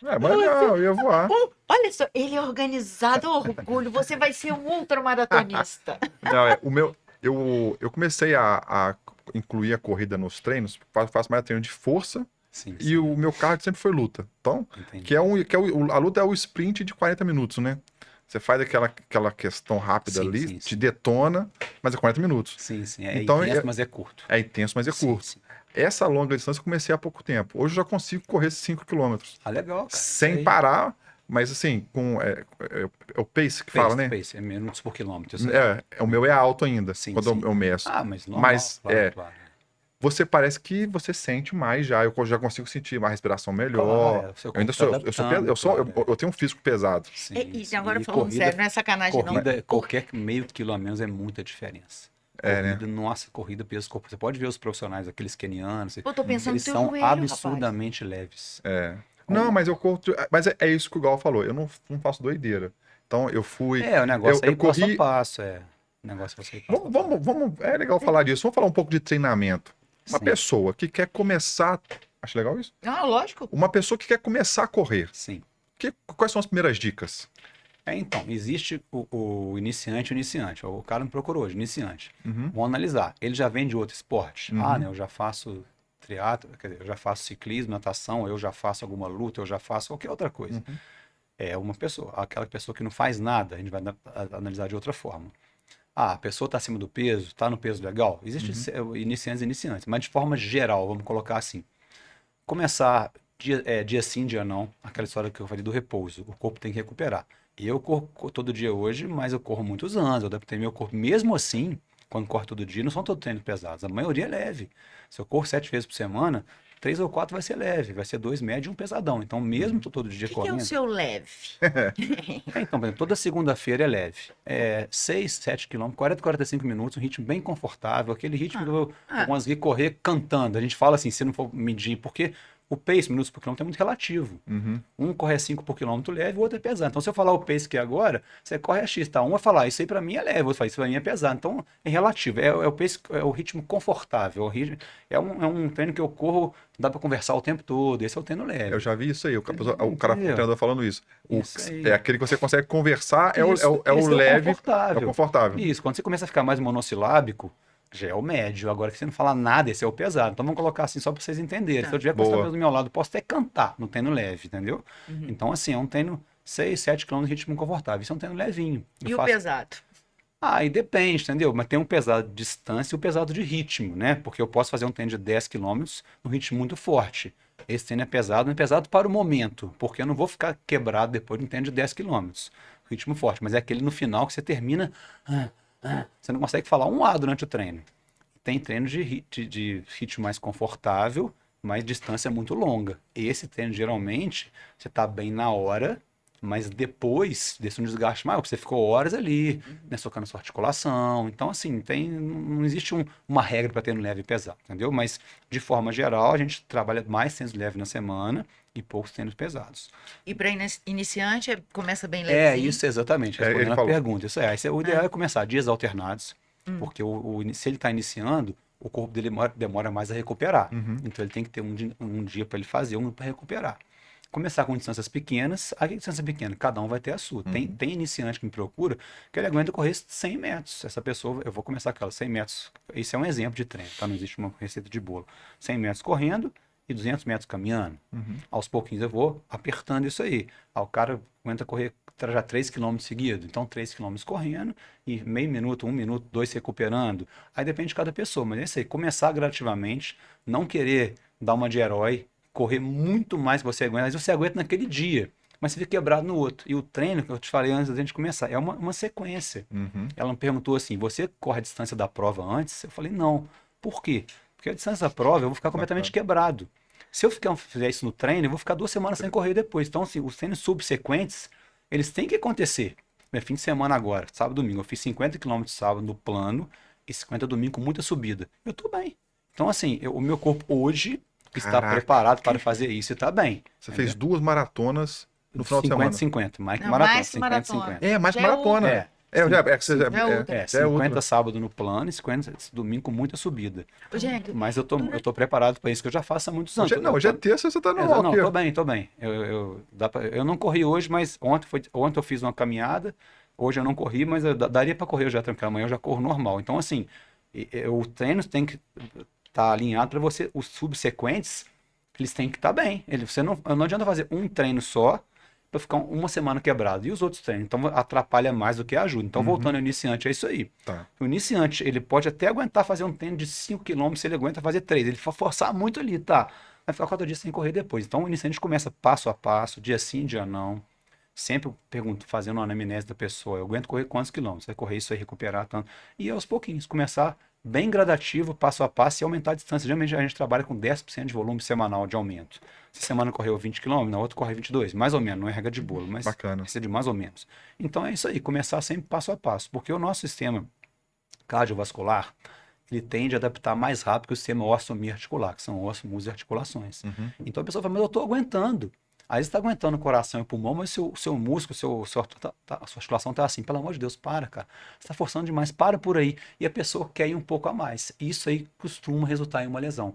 Mas não, eu ia voar. olha só, ele é organizado, orgulho. Você vai ser um ultramaratonista. Não, eu comecei a incluir a corrida nos treinos, faço mais treino de força Sim, e o meu cardio sempre foi luta. Então, entendi. a luta é o sprint de 40 minutos, né? Você faz aquela questão rápida Sim, ali, sim, te sim. detona, mas é 40 minutos. Sim, sim. É Então, intenso, mas é curto. É intenso, mas é Sim, curto. sim. Essa longa distância eu comecei há pouco tempo. Hoje eu já consigo correr 5 quilômetros Ah, legal, cara. sem Isso aí. parar, mas assim, é o pace que fala, né? Pace, é minutos por quilômetro. Isso aí. O meu é alto ainda, Sim, quando sim. eu meço. Ah, mas normal, Mas claro, claro. você parece que você sente mais já. Eu já consigo sentir uma respiração melhor. Claro, o seu Eu ainda corpo tá sou, adaptando, claro, eu tenho um físico pesado. Sim, E sim. agora E falando corrida, sério, não é sacanagem não. corrida, qualquer meio quilo a menos é muita diferença. É, né? Corrida, nossa, corrida peso corpo. Você pode ver os profissionais, aqueles kenianos, Eu tô pensando eles no teu são joelho, rapaz. absurdamente leves. Não, mas eu corro. Mas é isso que o Gal falou. Eu não faço doideira. Então eu fui. O negócio é Eu ir passo a corri. passo, O negócio é você ir passo a passo. É legal falar disso. Vamos falar um pouco de treinamento. Uma Sim. pessoa que quer começar. Acho legal isso? Ah, lógico. Uma pessoa que quer começar a correr. Sim. Quais são as primeiras dicas? Então, existe o iniciante e o iniciante. O cara me procurou hoje, iniciante. Uhum. Vamos analisar. Ele já vem de outro esporte? Uhum. Ah, né? Eu já faço triatlo, quer dizer, eu já faço ciclismo, natação, eu já faço alguma luta, eu já faço qualquer outra coisa. Uhum. É uma pessoa. Aquela pessoa que não faz nada, a gente vai analisar de outra forma. Ah, a pessoa está acima do peso, está no peso legal. Existem iniciantes e iniciantes, mas de forma geral, vamos colocar assim. Começar dia sim, dia não, aquela história que eu falei do repouso. O corpo tem que recuperar. Eu corro todo dia hoje, mas eu corro muitos anos, eu adaptei meu corpo. Mesmo assim, quando corro todo dia, não são todos treinos pesados, a maioria é leve. Se eu corro 7 vezes por semana, 3 ou 4 vai ser leve, vai ser 2 médio e um pesadão. Então, mesmo tô todo dia O que é o correndo. seu leve? Então, por exemplo, toda segunda-feira é leve. 6, 7 quilômetros, 40, 45 minutos, um ritmo bem confortável, aquele ritmo que eu consegui correr cantando. A gente fala assim, se não for medir, porque o pace, minutos por quilômetro, é muito relativo. Uhum. Um corre 5 por quilômetro leve, o outro é pesado. Então, se eu falar o pace que é agora, você corre a X, tá? Um vai falar, isso aí pra mim é leve, o outro fala, isso pra mim é pesado. Então, é relativo. É o pace, é o ritmo confortável. É um treino que eu corro, dá pra conversar o tempo todo. Esse é o treino leve. Eu já vi isso aí. O Entendeu? treinador falando isso. Isso aí. É aquele que você consegue conversar, é Isso, o esse leve, confortável. é o confortável. Isso, quando você começa a ficar mais monossilábico, já é o médio. Agora que você não fala nada, esse é o pesado. Então vamos colocar assim só para vocês entenderem. Tá. Se eu tiver com essa pessoa do meu lado, posso até cantar no treino leve, entendeu? Então, assim, é um treino 6, 7 km de ritmo confortável. Isso é um treino levinho. Eu E o faço- pesado? Aí depende, entendeu? Mas tem um pesado de distância e o pesado de ritmo, né? Porque eu posso fazer um treino de 10 km num ritmo muito forte. Esse treino é pesado, mas é pesado para o momento, porque eu não vou ficar quebrado depois de um treino de 10 km. Ritmo forte, mas é aquele no final que você termina. Você não consegue falar um A durante o treino. Tem treino de ritmo mais confortável, mas distância muito longa. Esse treino, geralmente, você está bem na hora, mas depois desse um desgaste maior, porque você ficou horas ali, né, socando sua articulação. Então, assim, não existe uma regra para treino leve e pesado, entendeu? Mas, de forma geral, a gente trabalha mais treinos leves na semana e poucos treinos pesados. E para iniciante, começa bem É, levezinho? isso exatamente, ele respondendo a falou. pergunta. Isso aí, o ideal é começar dias alternados, porque se ele está iniciando, o corpo dele demora mais a recuperar. Então ele tem que ter um dia para ele fazer, um para recuperar. Começar com distâncias pequenas. A distância pequena, cada um vai ter a sua. Tem iniciante que me procura que ele aguenta correr 100 metros. Essa pessoa, eu vou começar com ela, 100 metros. Esse é um exemplo de treino, tá? Não existe uma receita de bolo. 100 metros correndo e 200 metros caminhando. Aos pouquinhos eu vou apertando isso aí. O cara aguenta correr já 3 km seguidos. Então, 3 km correndo e meio minuto, 1 minuto, 2 recuperando. Aí depende de cada pessoa. Mas é isso aí, começar gradativamente, não querer dar uma de herói, correr muito mais que você aguenta. Mas você aguenta naquele dia, mas você fica quebrado no outro. E o treino, que eu te falei antes da gente começar, é uma sequência. Ela me perguntou assim, você corre a distância da prova antes? Eu falei, não. Por quê? Porque a distância da prova eu vou ficar completamente quebrado. Se eu fizer isso no treino, eu vou ficar 2 semanas sem correr depois. Então, assim, os treinos subsequentes, eles têm que acontecer. É fim de semana agora, sábado e domingo. Eu fiz 50 km sábado no plano e 50 domingo com muita subida. Eu tô bem. Então, assim, o meu corpo hoje está preparado para fazer isso e tá bem. Você fez 2 maratonas no final de semana. 50-50, mais que Não, maratona, mais que maratona. 50-50. É, mais Já é maratona. É. outra. 50 sábado no plano e 50 domingo com muita subida. Gente, Mas eu tô preparado para isso, que eu já faço há muitos anos. Hoje é terça, você tá normal Não, aqui. tô bem. Eu não corri hoje, mas ontem eu fiz uma caminhada. Hoje eu não corri, mas daria para correr já tranquilo. Amanhã eu já corro normal. Então, assim, o treino tem que estar alinhado para você. Os subsequentes, eles têm que estar bem. Você não adianta fazer um treino só para ficar uma semana quebrado. E os outros treinos? Então, atrapalha mais do que ajuda. Então, voltando ao iniciante, é isso aí. Tá. O iniciante, ele pode até aguentar fazer um treino de 5 km, se ele aguenta fazer 3. Ele forçar muito ali, tá? Vai ficar 4 dias sem correr depois. Então, o iniciante começa passo a passo, dia sim, dia não. Sempre fazendo uma anamnese da pessoa. Eu aguento correr quantos quilômetros? Vai correr isso aí, recuperar tanto. E aos pouquinhos, começar bem gradativo, passo a passo, e aumentar a distância. Geralmente a gente trabalha com 10% de volume semanal de aumento. Se semana correu 20 km, na outra corre 22, mais ou menos, não é regra de bolo, mas Bacana. precisa de mais ou menos. Então é isso aí, começar sempre passo a passo, porque o nosso sistema cardiovascular, ele tende a adaptar mais rápido que o sistema ósseo-articular, que são osso, músculo e articulações. Então a pessoa fala, mas eu estou aguentando. Aí você está aguentando o coração e o pulmão, mas o seu músculo, a sua articulação está assim. Pelo amor de Deus, para, cara. Você está forçando demais, para por aí. E a pessoa quer ir um pouco a mais. Isso aí costuma resultar em uma lesão.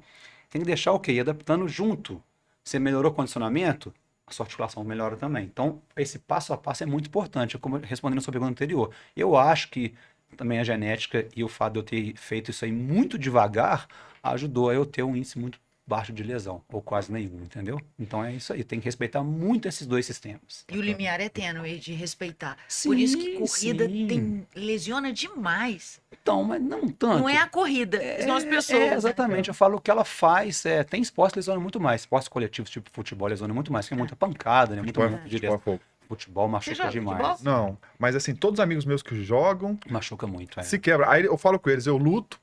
Tem que deixar o quê? Ir adaptando junto. Você melhorou o condicionamento, a sua articulação melhora também. Então, esse passo a passo é muito importante. Como respondendo a sua pergunta anterior, eu acho que também a genética e o fato de eu ter feito isso aí muito devagar ajudou a eu ter um índice muito baixo de lesão, ou quase nenhum, entendeu? Então é isso aí, tem que respeitar muito esses dois sistemas. e o limiar é tênue de respeitar. Sim, Por isso que corrida sim. lesiona demais. Então, mas não tanto. Não é a corrida, são as pessoas. Exatamente, eu falo o que ela faz. Tem esporte que lesiona muito mais. Esportes coletivos, tipo futebol, lesiona muito mais, porque é muita pancada, né? Muito Futebol é direto. fogo. Futebol machuca joga demais. futebol? Não, mas assim, todos os amigos meus que jogam, Machuca muito, é. se quebra. Aí eu falo com eles, eu luto,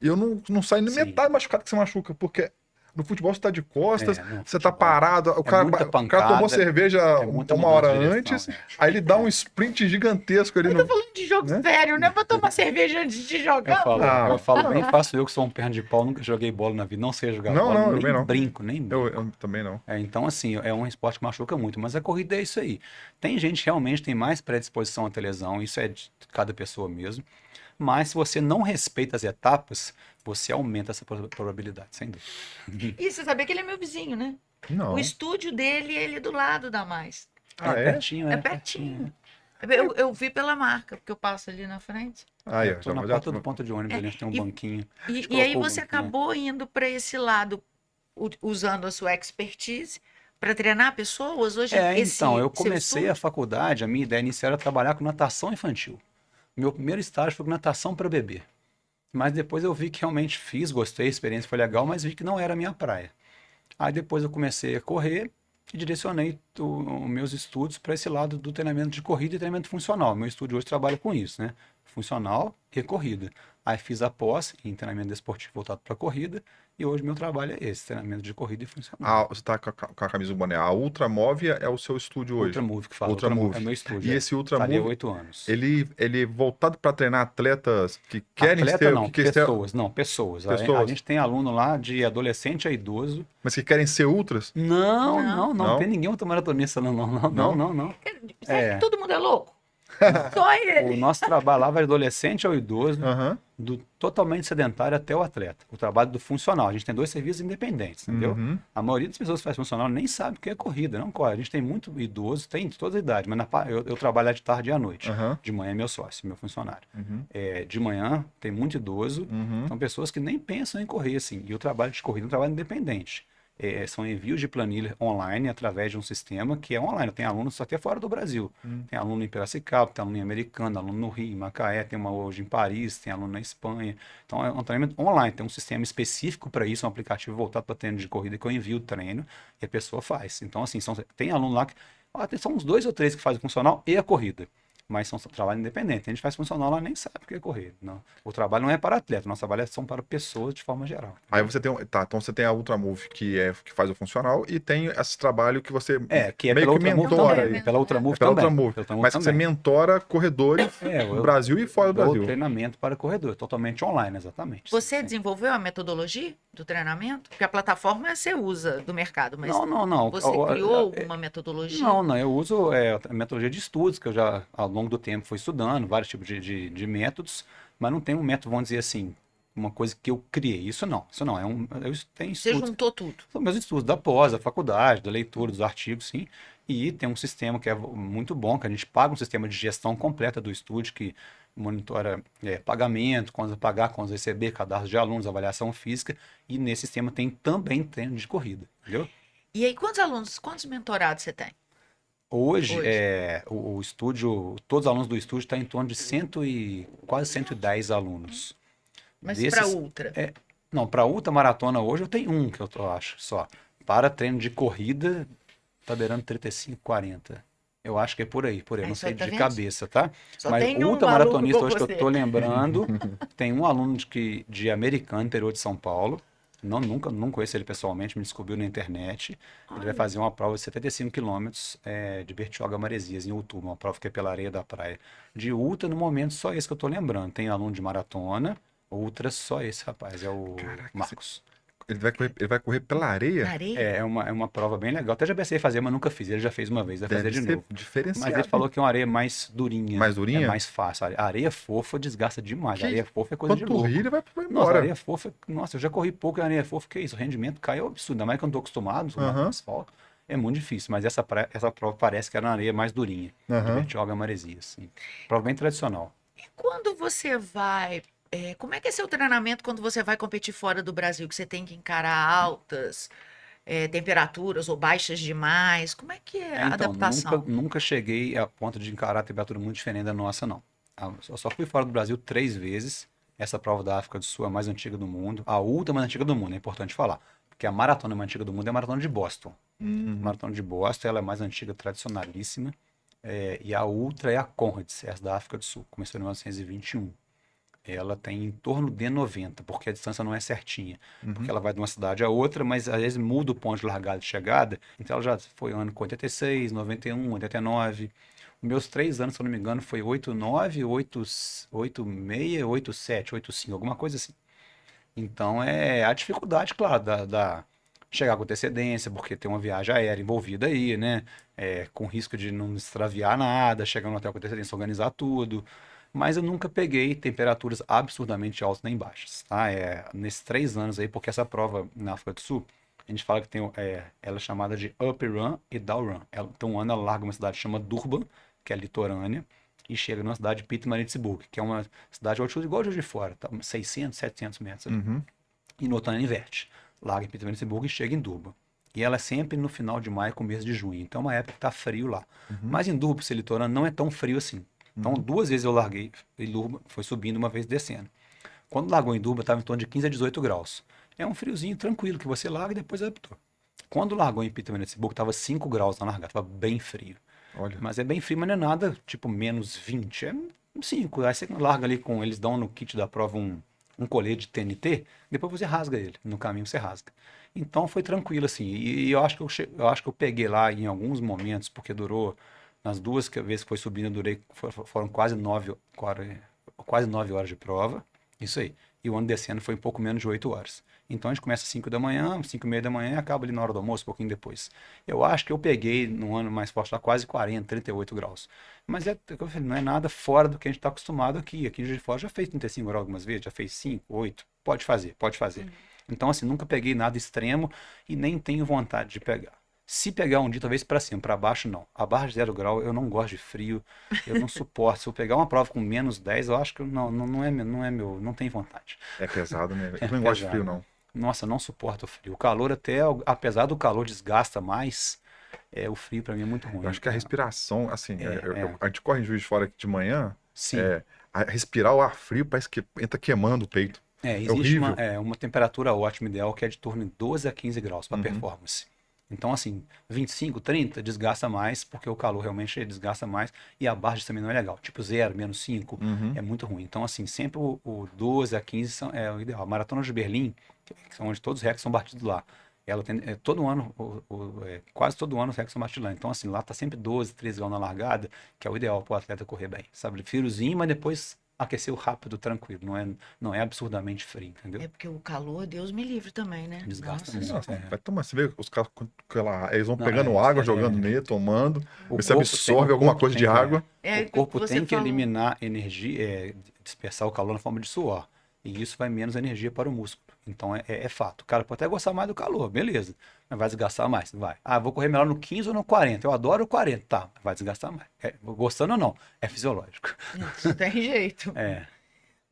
e eu não saio nem Sim. metade machucado que você machuca, porque no futebol você tá de costas, No você tá futebol. parado, o cara muita tomou pancada, cerveja muita uma hora mudança de direção, antes, aí ele dá um sprint gigantesco ali Eu no... tô falando de jogo Né? sério, não é pra tomar cerveja antes de jogar. Eu falo bem fácil, eu que sou um perna de pau, nunca joguei bola na vida, não sei jogar Não, bola, não, eu nem também não. brinco, nem brinco. Eu também não. Então, assim, é um esporte que machuca muito, mas a corrida é isso aí. Tem gente que realmente tem mais predisposição a ter lesão, isso é de cada pessoa mesmo. Mas se você não respeita as etapas, você aumenta essa probabilidade, sem dúvida. E você sabia que ele é meu vizinho, né? Não. O estúdio dele, ele é do lado da Mais. Ah, é? pertinho, É pertinho. Eu vi pela marca, porque eu passo ali na frente. Aí, ó, Eu tô na porta do ponto de ônibus, É, ali, a gente tem um e- banquinho. E aí colocou você o banco, né? acabou indo para esse lado, usando a sua expertise para treinar pessoas. Hoje, Então, eu seu comecei a faculdade, a minha ideia inicial era trabalhar com natação infantil. Meu primeiro estágio foi com natação para bebê. Mas depois eu vi que realmente fiz, gostei, a experiência foi legal, mas vi que não era a minha praia. Aí depois eu comecei a correr e direcionei os meus estudos para esse lado do treinamento de corrida e treinamento funcional. Meu estúdio hoje trabalha com isso, né? Funcional e corrida. Aí fiz a pós em treinamento desportivo voltado para corrida e hoje meu trabalho é esse, treinamento de corrida e funcional. Você tá com a camisa do boné. A Ultramove é o seu estúdio hoje. Ultramove que fala. Ultramove. É meu estúdio. E esse Tá ali há Ultramove, 8 anos. ele é voltado para treinar atletas que querem Atleta ser... não, que querem ser- pessoas. Não, pessoas. A Pessoas. gente tem aluno lá de adolescente a idoso. mas que querem ser ultras? Não Não? tem ninguém ultramaratonista, não. Você acha É. que todo mundo é louco? Só O ele. nosso trabalho lá vai do adolescente ao idoso, Aham. do totalmente sedentário até o atleta. O trabalho do funcional. A gente tem 2 serviços independentes, entendeu? Uhum. A maioria das pessoas que faz funcional nem sabe o que é corrida, não corre. A gente tem muito idoso, tem de toda a idade, mas eu trabalho lá de tarde e à noite. Aham. De manhã é meu sócio, meu funcionário. Uhum. De manhã tem muito idoso, Uhum. são pessoas que nem pensam em correr assim. E o trabalho de corrida é um trabalho independente. são envios de planilha online através de um sistema que é online. Tem alunos até fora do Brasil. Tem aluno em Piracicaba, tem aluno em Americana, aluno no Rio, em Macaé, tem uma hoje em Paris, tem aluno na Espanha. Então é um treinamento online, tem um sistema específico para isso, um aplicativo voltado para treino de corrida que eu envio o treino e a pessoa faz. Então, assim, tem aluno lá que são uns 2 ou 3 que fazem o funcional e a corrida. Mas são trabalho independente. A gente faz funcional, ela nem sabe o que é correr. Não. O trabalho não é para atleta, o nosso trabalho são para pessoas de forma geral. Aí você tem, então você tem a Ultramove que faz o funcional e tem esse trabalho que você Que é meio pela que Ultramove mentora também. aí. Pela Ultramove Pela também. Ultramove. Pela Ultramove Mas que você também. mentora corredores no Brasil e fora do Dou Brasil. treinamento para corredor, totalmente online, exatamente. Você Sim. desenvolveu a metodologia do treinamento? Porque a plataforma você usa do mercado, mas Não. você criou alguma metodologia? Não, eu uso a metodologia de estudos, que eu já, ao longo do tempo, fui estudando, vários tipos de métodos, mas não tem um método, vamos dizer assim, uma coisa que eu criei. Isso não. Eu tenho Você estudos. juntou tudo. São meus estudos da pós, da faculdade, da leitura, dos artigos, sim. E tem um sistema que é muito bom, que a gente paga um sistema de gestão completa do estúdio, que monitora pagamento, quando pagar, quando receber, cadastro de alunos, avaliação física. E nesse sistema tem também treino de corrida, entendeu? E aí, quantos alunos, quantos mentorados você tem? Hoje, Hoje. o estúdio, todos os alunos do estúdio estão em torno de quase 110 alunos. Mas Desses, para ultra? Não, para ultramaratona hoje eu tenho um que eu acho só. Para treino de corrida, tá beirando 35, 40. Eu acho que é por aí, Aí não só sei tá de vendo? cabeça, tá? Só Mas tem um ultramaratonista maluco hoje que com eu tô você. lembrando, tem um aluno de Americana, interior de São Paulo. Não conheço ele pessoalmente, me descobriu na internet. Ele vai fazer uma prova de 75 quilômetros de Bertioga a Maresias, em outubro, uma prova que é pela areia da praia. De ultra, no momento, só esse que eu tô lembrando. Tem aluno de maratona, ultra, só esse rapaz, é o Caraca, Marcos. Ele vai correr pela areia? Na areia? É uma prova bem legal. Até já pensei em fazer, mas nunca fiz. Ele já fez uma vez, vai fazer Deve de ser novo. Mas diferenciado. ele falou que é uma areia mais durinha. Mais durinha? É mais fácil. A areia fofa desgasta demais. Que A areia fofa é coisa de louco. Panturrilha vai Nossa, embora. areia fofa. Nossa, eu já corri pouco em areia fofa, que é isso? O rendimento caiu absurdo. Ainda mais que eu não tô acostumado com asfalto. É muito difícil, mas essa prova parece que era uma areia mais durinha. De Bertioga a Maresias, assim. Prova bem tradicional. E quando você vai. Como é que é seu treinamento quando você vai competir fora do Brasil? Que você tem que encarar altas temperaturas ou baixas demais? Como é que é a Então, adaptação? nunca cheguei a ponto de encarar a temperatura muito diferente da nossa, não. Eu só fui fora do Brasil 3 vezes. Essa prova da África do Sul é a mais antiga do mundo. A ultra mais antiga do mundo, é importante falar. Porque a maratona mais antiga do mundo é a maratona de Boston. A maratona de Boston, ela é mais antiga, tradicionalíssima. E a ultra é a Conrads, essa da África do Sul. Começou em 1921. Ela tem em torno de 90, porque a distância não é certinha. Porque ela vai de uma cidade a outra, mas às vezes muda o ponto de largada e de chegada. Então ela já foi ano com 86, 91, 89. Os meus 3 anos, se eu não me engano, foi 89, 86, 87, 85, alguma coisa assim. Então é a dificuldade, claro, da chegar com antecedência, porque tem uma viagem aérea envolvida aí, né? Com risco de não extraviar nada, chegar no hotel com antecedência, organizar tudo. Mas eu nunca peguei temperaturas absurdamente altas nem baixas, tá? Nesses 3 anos aí, porque essa prova na África do Sul, a gente fala que tem, ela é chamada de Up Run e Down Run. Então, um ano ela larga uma cidade chamada Durban, que é litorânea, e chega numa cidade de Pietermaritzburg, que é uma cidade de altitude igual a Juiz de Fora, tá? 600, 700 metros ali. E no outro ano inverte. Larga em Pietermaritzburg e chega em Durban. E ela é sempre no final de maio, começo de junho. Então é uma época que tá frio lá. Mas em Durban, por ser litorâneo, não é tão frio assim. Então 2 vezes eu larguei em Durban, foi subindo, uma vez descendo. Quando largou em Durban, estava em torno de 15 a 18 graus. É um friozinho tranquilo que você larga e depois adaptou. Quando largou em Pietermaritzburg, estava 5 graus na largada, estava bem frio. Olha. Mas é bem frio, mas não é nada tipo menos 20, é 5. Aí você larga ali com, eles dão no kit da prova um colete de TNT, depois você rasga ele, no caminho você rasga. Então foi tranquilo assim, e eu acho que eu peguei lá em alguns momentos, porque durou, nas 2 vezes que foi subindo, foram quase 9 horas de prova, isso aí. E o ano descendo foi um pouco menos de 8 horas. Então a gente começa às 5 da manhã, 5 e meia da manhã e acaba ali na hora do almoço, um pouquinho depois. Eu acho que eu peguei no ano mais forte lá quase 40, 38 graus. Mas não é nada fora do que a gente está acostumado aqui. Aqui em Juiz de Fora já fez 35 graus algumas vezes, já fez 5, 8. Pode fazer. Então assim, nunca peguei nada extremo e nem tenho vontade de pegar. Se pegar um dia, talvez para cima, para baixo não. Abaixo de 0 grau, eu não gosto de frio, eu não suporto. Se eu pegar uma prova com menos 10, eu acho que não é meu, não tenho vontade. É pesado, né? Eu não gosto de frio, não. Nossa, eu não suporto o frio. O calor até, apesar do calor desgasta mais, o frio pra mim é muito ruim. Eu acho que a respiração, assim, É. a gente corre em Juiz de Fora aqui de manhã, Sim. respirar o ar frio parece que entra queimando o peito. É Existe horrível. uma temperatura ótima, ideal, que é de torno de 12 a 15 graus para Uhum. performance. Então, assim, 25, 30 desgasta mais, porque o calor realmente desgasta mais, e a barra também não é legal. Tipo 0, -5, Uhum. é muito ruim. Então, assim, sempre o 12 a 15 é o ideal. A Maratona de Berlim, que são onde todos os recordes são batidos lá, ela tem, todo ano, quase todo ano os recordes são batidos lá. Então, assim, lá tá sempre 12, 13 graus na largada, que é o ideal para o atleta correr bem. Sabe, friozinho, mas depois aqueceu rápido, tranquilo. Não é absurdamente frio, entendeu? É porque o calor, Deus me livre também, né? Desgasta Nossa muito. Senhora. Vai tomar, você vê os caras, eles vão Não, pegando água, jogando nele, tomando, o ver se corpo tem, o absorve alguma corpo coisa de tem, água. o É o que corpo você tem que falou. eliminar energia, dispersar o calor na forma de suor. E isso vai menos energia para o músculo. Então é fato. O cara pode até gostar mais do calor, beleza. Mas vai desgastar mais? Vai. Ah, vou correr melhor no 15 ou no 40. Eu adoro o 40. Tá, vai desgastar mais. Gostando ou não, é fisiológico. Não tem jeito. É.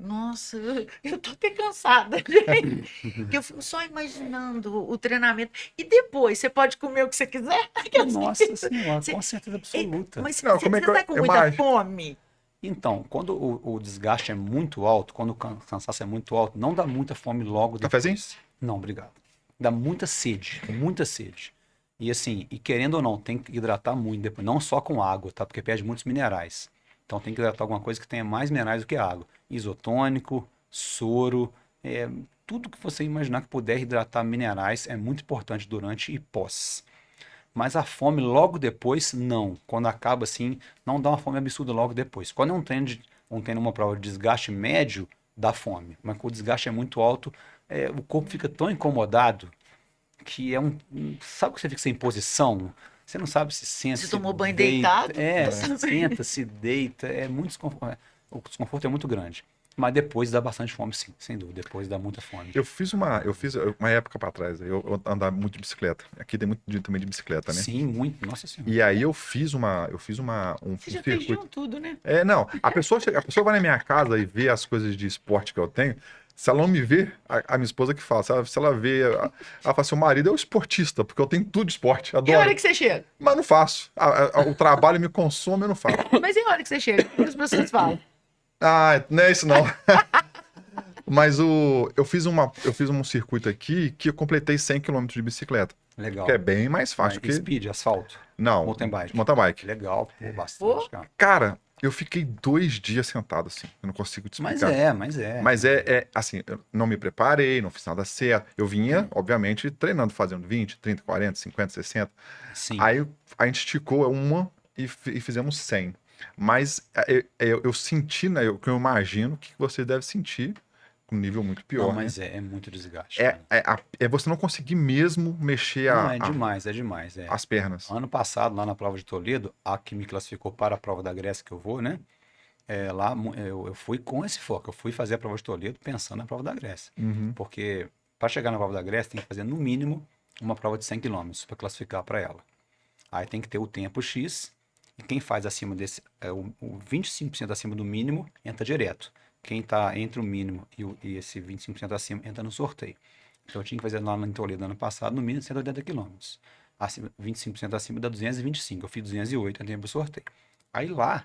Nossa, eu tô até cansada, gente. Que eu fico só imaginando o treinamento. E depois, você pode comer o que você quiser? Nossa senhora, Você- com certeza absoluta. Mas Não, você como é que eu tá com muita imagino? fome? Então, quando o desgaste é muito alto, quando o cansaço é muito alto, não dá muita fome logo Cafezinho? depois. Não, obrigado. Dá muita sede, muita sede. E assim, e querendo ou não, tem que hidratar muito depois, não só com água, tá? Porque perde muitos minerais. Então tem que hidratar alguma coisa que tenha mais minerais do que água. Isotônico, soro, tudo que você imaginar que puder hidratar minerais é muito importante durante e pós. Mas a fome logo depois, não. Quando acaba assim, não dá uma fome absurda logo depois. Quando é um treino, uma prova de desgaste médio, dá fome. Mas quando o desgaste é muito alto, o corpo fica tão incomodado que sabe que você fica sem posição? Você não sabe se senta, Você se tomou banho deita. deitado? Se senta, se deita. É muito desconforto. O desconforto é muito grande. Mas depois dá bastante fome, sim, sem dúvida. Depois dá muita fome. Eu fiz uma época pra trás, eu andava muito de bicicleta. Aqui tem muito também de bicicleta, né? Sim, muito. Nossa Senhora. E aí um Você já fez de circuito. um tudo, né? Não, a pessoa vai na minha casa e vê as coisas de esporte que eu tenho. Se ela não me vê, a minha esposa que fala, se ela vê, ela fala, seu marido é o esportista, porque eu tenho tudo de esporte, E a hora adoro. que você chega? Mas não faço. O trabalho me consome, eu não faço. Mas e a hora que você chega? O que as pessoas falam? Ah, não é isso não. Mas eu fiz um circuito aqui que eu completei 100 km de bicicleta, Legal. que é bem mais fácil que... Speed, asfalto. Não, Mountain bike. mountain bike. Legal, pô, Pô. bastante, cara. Cara, eu fiquei 2 dias sentado assim, eu não consigo te Mas explicar. é. Mas assim, eu não me preparei, não fiz nada certo. Eu vinha, obviamente, treinando, fazendo 20, 30, 40, 50, 60. Sim. Aí a gente esticou uma e fizemos 100. Mas eu senti, né, que eu imagino que você deve sentir com um nível muito pior, Não, né? mas é muito desgaste. É, Cara. é você não conseguir mesmo mexer Não, é demais, é demais. as pernas. Ano passado, lá na prova de Toledo, a que me classificou para a prova da Grécia que eu vou, né? Lá eu fui com esse foco. Eu fui fazer a prova de Toledo pensando na prova da Grécia. Uhum. Porque para chegar na prova da Grécia, tem que fazer no mínimo uma prova de 100 quilômetros para classificar para ela. Aí tem que ter o tempo X, e quem faz acima desse, o 25% acima do mínimo, entra direto. Quem está entre o mínimo e esse 25% acima, entra no sorteio. Então eu tinha que fazer lá em Toledo ano passado, no mínimo 180 quilômetros. 25% acima dá 225. Eu fiz 208, entrei pro sorteio. Aí lá,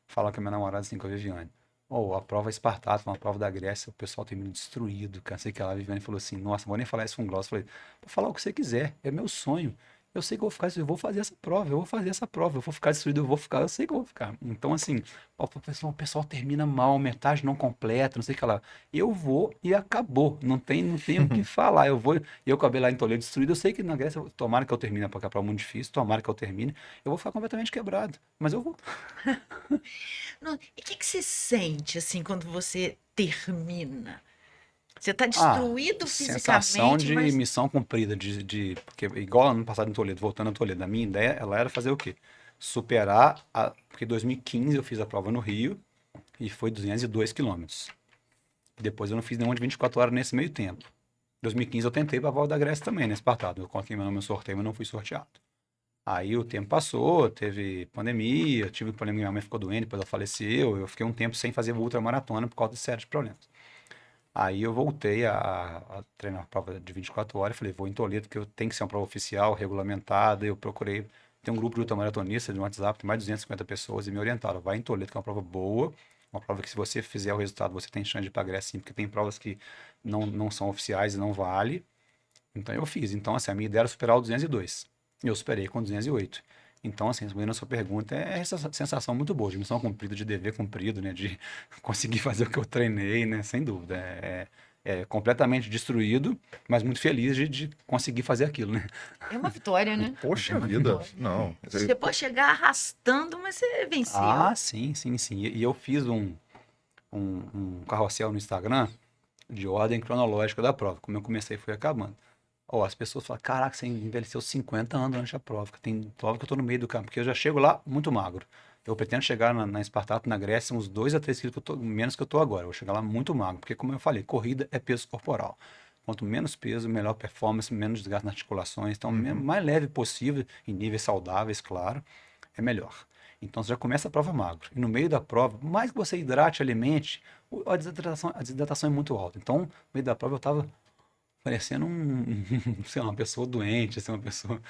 fala com a minha namorada assim, com a Viviane. A prova é Espartato, uma prova da Grécia, o pessoal tem me destruído, cansei que ela, a Viviane falou assim, nossa, não vou nem falar isso com gloss. Eu falei, pode falar o que você quiser, é meu sonho. Eu sei que eu vou ficar, eu vou fazer essa prova, eu vou ficar destruído, eu sei que eu vou ficar. Então, assim, o pessoal termina mal, metade não completa, não sei o que lá. Eu vou e acabou, não tem o que falar. Eu acabei lá em Toledo destruído, eu sei que na Grécia, tomara que eu termine, porque a prova é muito difícil, tomara que eu termine, eu vou ficar completamente quebrado, mas eu vou. Não, e o que você sente, assim, quando você termina? Você tá destruído Sensação fisicamente, de mas... missão cumprida, porque igual ano passado em Toledo, voltando a Toledo, a minha ideia, ela era fazer o quê? Superar, porque em 2015 eu fiz a prova no Rio, e foi 202 quilômetros. Depois eu não fiz nenhuma de 24 horas nesse meio tempo. Em 2015 eu tentei para a volta da Grécia também, né, Espartado. Eu coloquei meu nome no sorteio, mas não fui sorteado. Aí o tempo passou, teve pandemia, tive problema, minha mãe ficou doente, depois ela faleceu, eu fiquei um tempo sem fazer ultramaratona por causa de sérios problemas. Aí eu voltei a treinar a prova de 24 horas, falei, vou em Toledo, que eu tenho que ser uma prova oficial, regulamentada, eu procurei, tem um grupo de ultramaratonistas no WhatsApp, tem mais de 250 pessoas, e me orientaram, vai em Toledo, que é uma prova boa, uma prova que se você fizer o resultado, você tem chance de pagar sim, porque tem provas que não são oficiais e não vale, então eu fiz, então assim, a minha ideia era superar o 202, eu superei com 208. Então, assim, respondendo a sua pergunta, é essa sensação muito boa, de missão cumprida, de dever cumprido, né? De conseguir fazer o que eu treinei, né? Sem dúvida. É completamente destruído, mas muito feliz de conseguir fazer aquilo, né? É uma vitória, né? Poxa vida, não. Você pode chegar arrastando, mas você venceu. Ah, sim, sim, sim. E eu fiz um carrossel no Instagram de ordem cronológica da prova. Como eu comecei, fui acabando. Ó, as pessoas falam, caraca, você envelheceu 50 anos durante a prova. Tem prova que eu tô no meio do campo, porque eu já chego lá muito magro. Eu pretendo chegar na Espartato, na Grécia, uns 2 a 3 quilos menos que eu tô agora. Eu vou chegar lá muito magro, porque como eu falei, corrida é peso corporal. Quanto menos peso, melhor performance, menos desgaste nas articulações. Então, mais leve possível, em níveis saudáveis, claro, é melhor. Então, você já começa a prova magro. E no meio da prova, mais que você hidrate, alimente, a desidratação é muito alta. Então, no meio da prova, eu tava parecendo sei lá, uma pessoa doente, assim, uma pessoa.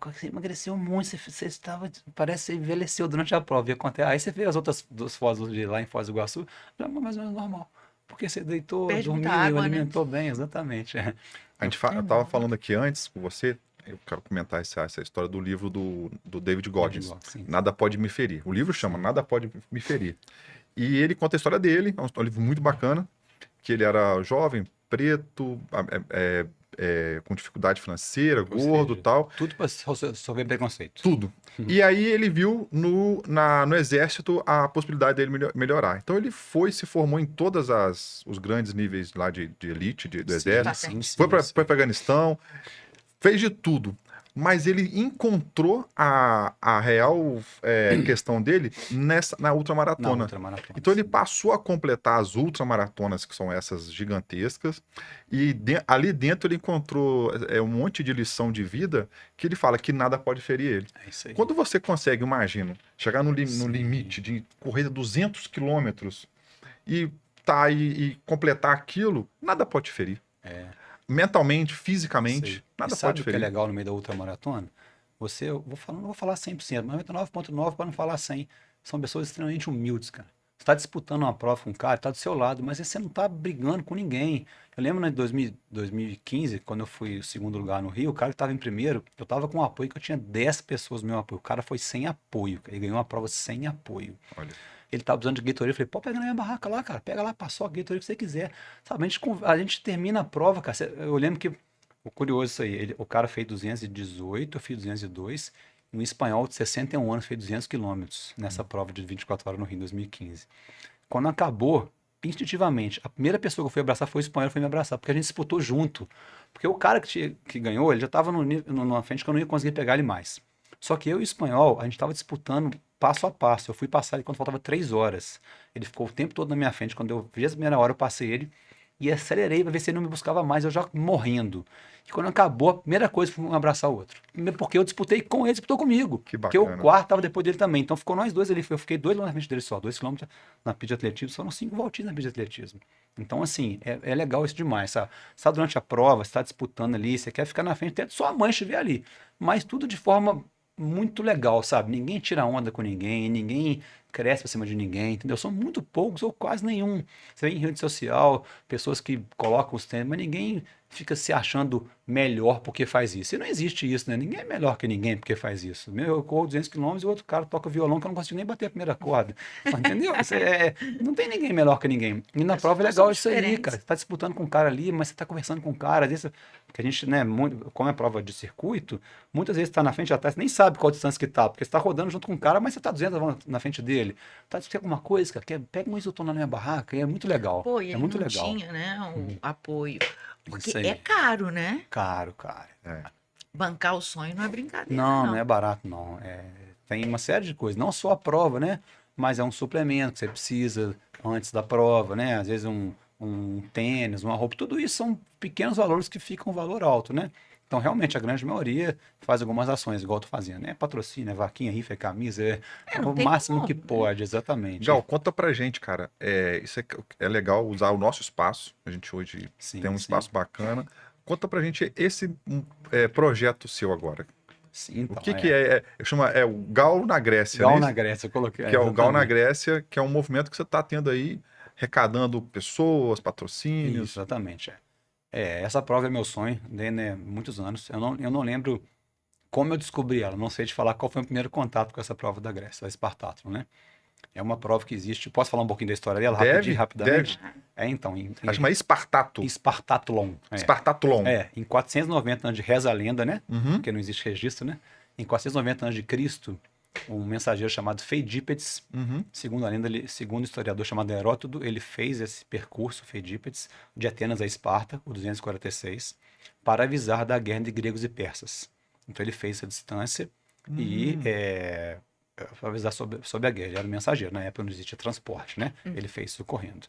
Você emagreceu muito, você estava. Parece que você envelheceu durante a prova. Aí você vê as outras duas fotos de lá em Foz do Iguaçu, já é mais ou menos normal. Porque você deitou, Perde muita dormiu, água, né? alimentou bem, exatamente. Eu tava falando aqui antes com você, eu quero comentar essa história do livro do David Goggins. Sim. Nada Pode Me Ferir. O livro chama Nada Pode Me Ferir. E ele conta a história dele, é um livro muito bacana, que ele era jovem, preto, com dificuldade financeira, Ou gordo e seja, tal. tudo para sofrer preconceito. Tudo. E aí ele viu no exército a possibilidade dele melhorar. Então ele se formou em todos os grandes níveis lá de elite do exército. Foi para o Afeganistão, fez de tudo. Mas ele encontrou a real questão dele na ultramaratona. Na ultramaratona, Então ele sim. passou a completar as ultramaratonas, que são essas gigantescas, e ali dentro ele encontrou um monte de lição de vida que ele fala que nada pode ferir ele. É isso aí. Quando você consegue, imagina, chegar no Sim. limite de corrida 200 quilômetros e completar aquilo, nada pode te ferir. Mentalmente, fisicamente, Sei. nada E sabe pode o que é ferir. legal no meio da ultramaratona? Eu não vou falar 100%, mas 99,9% para não falar 100%. São pessoas extremamente humildes, cara. Você está disputando uma prova com um cara, está do seu lado, mas você não está brigando com ninguém. Eu lembro, né, em 2015, quando eu fui o segundo lugar no Rio, o cara que estava em primeiro, eu estava com apoio, que eu tinha 10 pessoas no meu apoio. O cara foi sem apoio, ele ganhou uma prova sem apoio. Olha. Ele tava precisando de Gatorade, eu falei, pode pegar na minha barraca lá, cara, pega lá, passou a Gatorade que você quiser. Sabe, a gente termina a prova, cara, eu lembro que, o curioso isso aí, o cara fez 218, eu fiz 202, um espanhol de 61 anos fez 200 quilômetros nessa prova de 24 horas no Rio, em 2015. Quando acabou, instintivamente, a primeira pessoa que eu fui abraçar foi o espanhol, foi me abraçar, porque a gente disputou junto. Porque o cara que ganhou, ele já estava numa frente que eu não ia conseguir pegar ele mais. Só que eu e o espanhol, a gente estava disputando passo a passo. Eu fui passar ele quando faltava 3 horas. Ele ficou o tempo todo na minha frente. Quando eu vi a primeira hora, eu passei ele e acelerei para ver se ele não me buscava mais, eu já morrendo. E quando acabou, a primeira coisa foi um abraçar o outro. Primeiro porque eu disputei com ele, disputou comigo. Que Porque o bacana. quarto estava depois dele também. Então ficou nós dois ali. Eu fiquei 2 km na frente dele só, 2 km na pista de atletismo, foram 5 voltinhas na pista de atletismo. Então, assim, é legal isso demais, sabe? Você tá durante a prova, você está disputando ali, você quer ficar na frente, até só a mãe estiver ali. Mas tudo de forma muito legal, sabe? Ninguém tira onda com ninguém, ninguém cresce pra cima de ninguém, entendeu? São muito poucos ou quase nenhum. Você vê em rede social, pessoas que colocam os temas, mas ninguém fica se achando melhor porque faz isso. E não existe isso, né? Ninguém é melhor que ninguém porque faz isso. Eu corro 200 quilômetros e o outro cara toca violão que eu não consigo nem bater a primeira corda. Entendeu? Não tem ninguém melhor que ninguém. E na prova é legal isso aí, cara. Você tá disputando com um cara ali, mas você tá conversando com um cara. Às vezes, que a gente, né, como é prova de circuito, muitas vezes tá na frente e atrás, você nem sabe qual distância que tá, porque você tá rodando junto com um cara, mas você tá 200 na frente dele. Tá discutindo alguma coisa, cara, pega um isotônico na minha barraca, é muito legal. Pô, e É ele muito não legal. tinha, né, o apoio. Porque Isso aí. é caro, né? Caro, cara. Bancar o sonho não é brincadeira, Não é barato, não. Tem uma série de coisas, não só a prova, né? Mas é um suplemento que você precisa antes da prova, né? Às vezes um tênis, uma roupa, tudo isso são pequenos valores que ficam um valor alto, né? Então, realmente, a grande maioria faz algumas ações, igual eu tô fazendo, né? Patrocínio, vaquinha, rifa, camisa, é Não o tem máximo como, que né? pode, exatamente. Gal, conta pra gente, cara. Isso é legal usar o nosso espaço. A gente hoje tem Sim, um sim. espaço bacana. Conta pra gente esse projeto seu agora. Sim, O então, que é? É o Gal na Grécia, Gal né? na Grécia, eu coloquei, Que é o Gal na exatamente. Grécia, que é um movimento que você está tendo aí, arrecadando pessoas, Isso, patrocínios. exatamente. Essa prova é meu sonho, né, muitos anos. Eu não lembro como eu descobri ela, não sei te falar qual foi o primeiro contato com essa prova da Grécia, a Spartathlon, né? É uma prova que existe. Posso falar um pouquinho da história dela, rapidinho, Deve, deve. rapidamente? Então, Ela chama Espartato. Spartathlon. Espartathlon. Em 490 anos de reza a lenda, né? Uhum. Porque não existe registro, né? Em 490 anos de Cristo, um mensageiro chamado Feidípedes, Uhum. segundo a lenda, segundo um historiador chamado Heródoto, ele fez esse percurso, Feidípedes, de Atenas a Esparta, o 246, para avisar da guerra entre gregos e persas. Então ele fez essa distância e para avisar sobre a guerra. Ele era um mensageiro, na época não existia transporte, né? Ele fez isso correndo.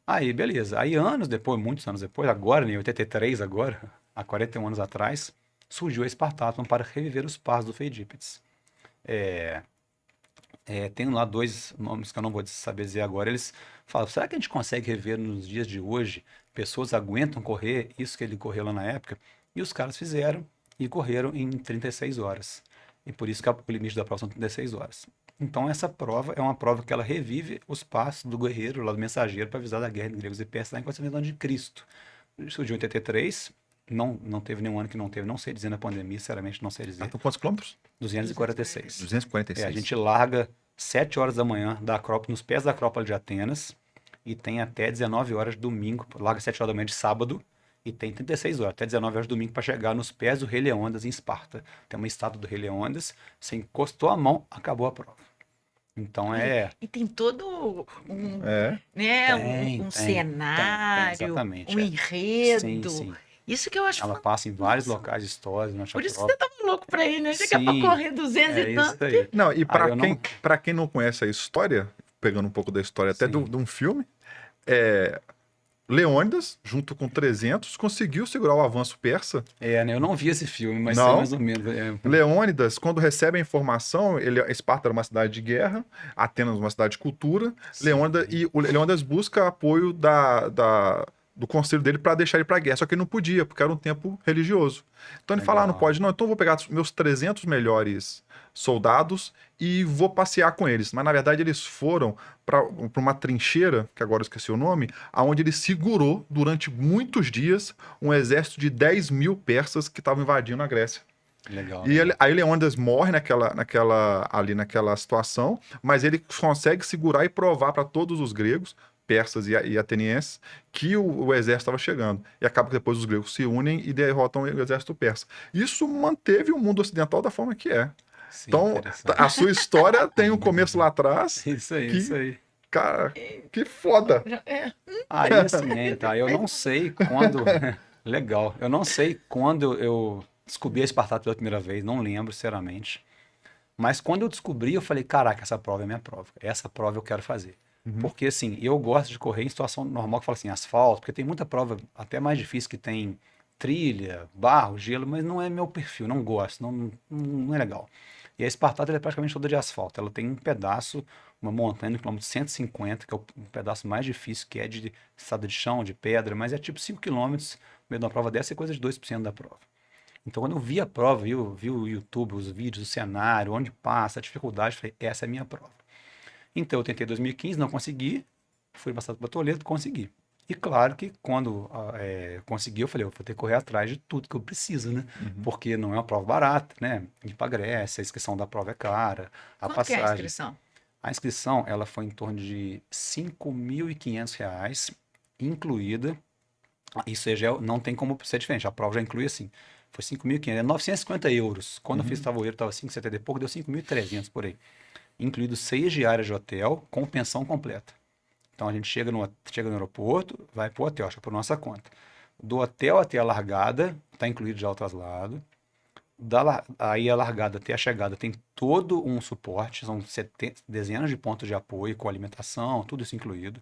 Aí, beleza. Aí, anos depois, muitos anos depois, agora, em 83, agora, há 41 anos atrás, surgiu a Spartathlon para reviver os passos do Feidípedes. Tem lá dois nomes que eu não vou saber dizer agora. Eles falam, será que a gente consegue rever nos dias de hoje? Pessoas aguentam correr isso que ele correu lá na época? E os caras fizeram e correram em 36 horas. E por isso que o limite da prova são 36 horas. Então essa prova é uma prova que ela revive os passos do guerreiro, lá do mensageiro, para avisar da guerra de gregos e persas lá em 400 anos de Cristo. Surgiu em 83, não teve nenhum ano que não teve, não sei dizer na pandemia, sinceramente não sei dizer. Então, quantos quilômetros? 246. 246. A gente larga 7 horas da manhã da Acrópole, nos pés da Acrópole de Atenas, e tem até 19 horas de domingo, larga 7 horas da manhã de sábado, e tem 36 horas, até 19 horas de domingo, para chegar nos pés do Rei Leônidas, em Esparta. Tem uma estátua do Rei Leônidas, você encostou a mão, acabou a prova. Então E tem todo um, É. né, Tem, cenário, exatamente. um Sim, enredo. sim. Isso que eu acho Ela passa em vários Nossa, locais históricos durante a por isso que prova. você tava louco pra ir, né? Chega pra Sim, correr 200 é e isso tanto. aí. Não, e Aí eu não. para quem não conhece a história, pegando um pouco da história até Sim. de um filme, Leônidas, junto com 300, conseguiu segurar o avanço persa. Né? Eu não vi esse filme, mas sei Não. mais ou menos. Leônidas, quando recebe a informação, Esparta era uma cidade de guerra, Atenas uma cidade de cultura. Sim. Leônidas busca apoio do conselho dele para deixar ele para a guerra, só que ele não podia, porque era um tempo religioso. Então ele fala, não pode não, então eu vou pegar meus 300 melhores soldados e vou passear com eles. Mas na verdade eles foram para uma trincheira, que agora eu esqueci o nome, aonde ele segurou durante muitos dias um exército de 10 mil persas que estavam invadindo a Grécia. Legal. E aí Leônidas morre naquela situação, mas ele consegue segurar e provar para todos os gregos, persas e atenienses, que o exército estava chegando. E acaba que depois os gregos se unem e derrotam o exército persa. Isso manteve o mundo ocidental da forma que é. Sim, Então, a sua história tem um começo lá atrás. Isso aí, que, isso aí. Cara, que foda. Aí assim, tá? Eu não sei quando. Legal. Eu não sei quando eu descobri a Spartathlon pela primeira vez, não lembro, sinceramente. Mas quando eu descobri, eu falei, caraca, essa prova é minha prova. Essa prova eu quero fazer. Porque assim, eu gosto de correr em situação normal, que fala assim, asfalto, porque tem muita prova até mais difícil que tem trilha, barro, gelo, mas não é meu perfil, não gosto, não é legal. E a Spartathlon é praticamente toda de asfalto. Ela tem um pedaço, uma montanha no quilômetro 150, que é um pedaço mais difícil, que é de estrada de chão, de pedra, mas é tipo 5 quilômetros, no meio de uma prova dessa é coisa de 2% da prova. Então, quando eu vi a prova, vi o YouTube, os vídeos, o cenário, onde passa, a dificuldade, falei, essa é a minha prova. Então, eu tentei em 2015, não consegui, fui passado para Toledo, consegui. E claro que quando consegui, eu falei, eu vou ter que correr atrás de tudo que eu preciso, né? Porque não é uma prova barata, né? Ir para Grécia, a inscrição da prova é cara, a Quanto passagem. que é a inscrição? A inscrição, ela foi em torno de R$ 5.500, incluída. Isso já não tem como ser diferente, a prova já inclui assim. Foi 5.500, é 950 euros. Quando eu fiz o tabuleiro, estava 570 e pouco, deu 5.300 por aí. Incluído 6 diárias de hotel com pensão completa. Então a gente chega no aeroporto, vai para o hotel, acho que é por nossa conta. Do hotel até a largada, está incluído já o traslado. Aí a largada até a chegada tem todo um suporte, são dezenas de pontos de apoio com alimentação, tudo isso incluído.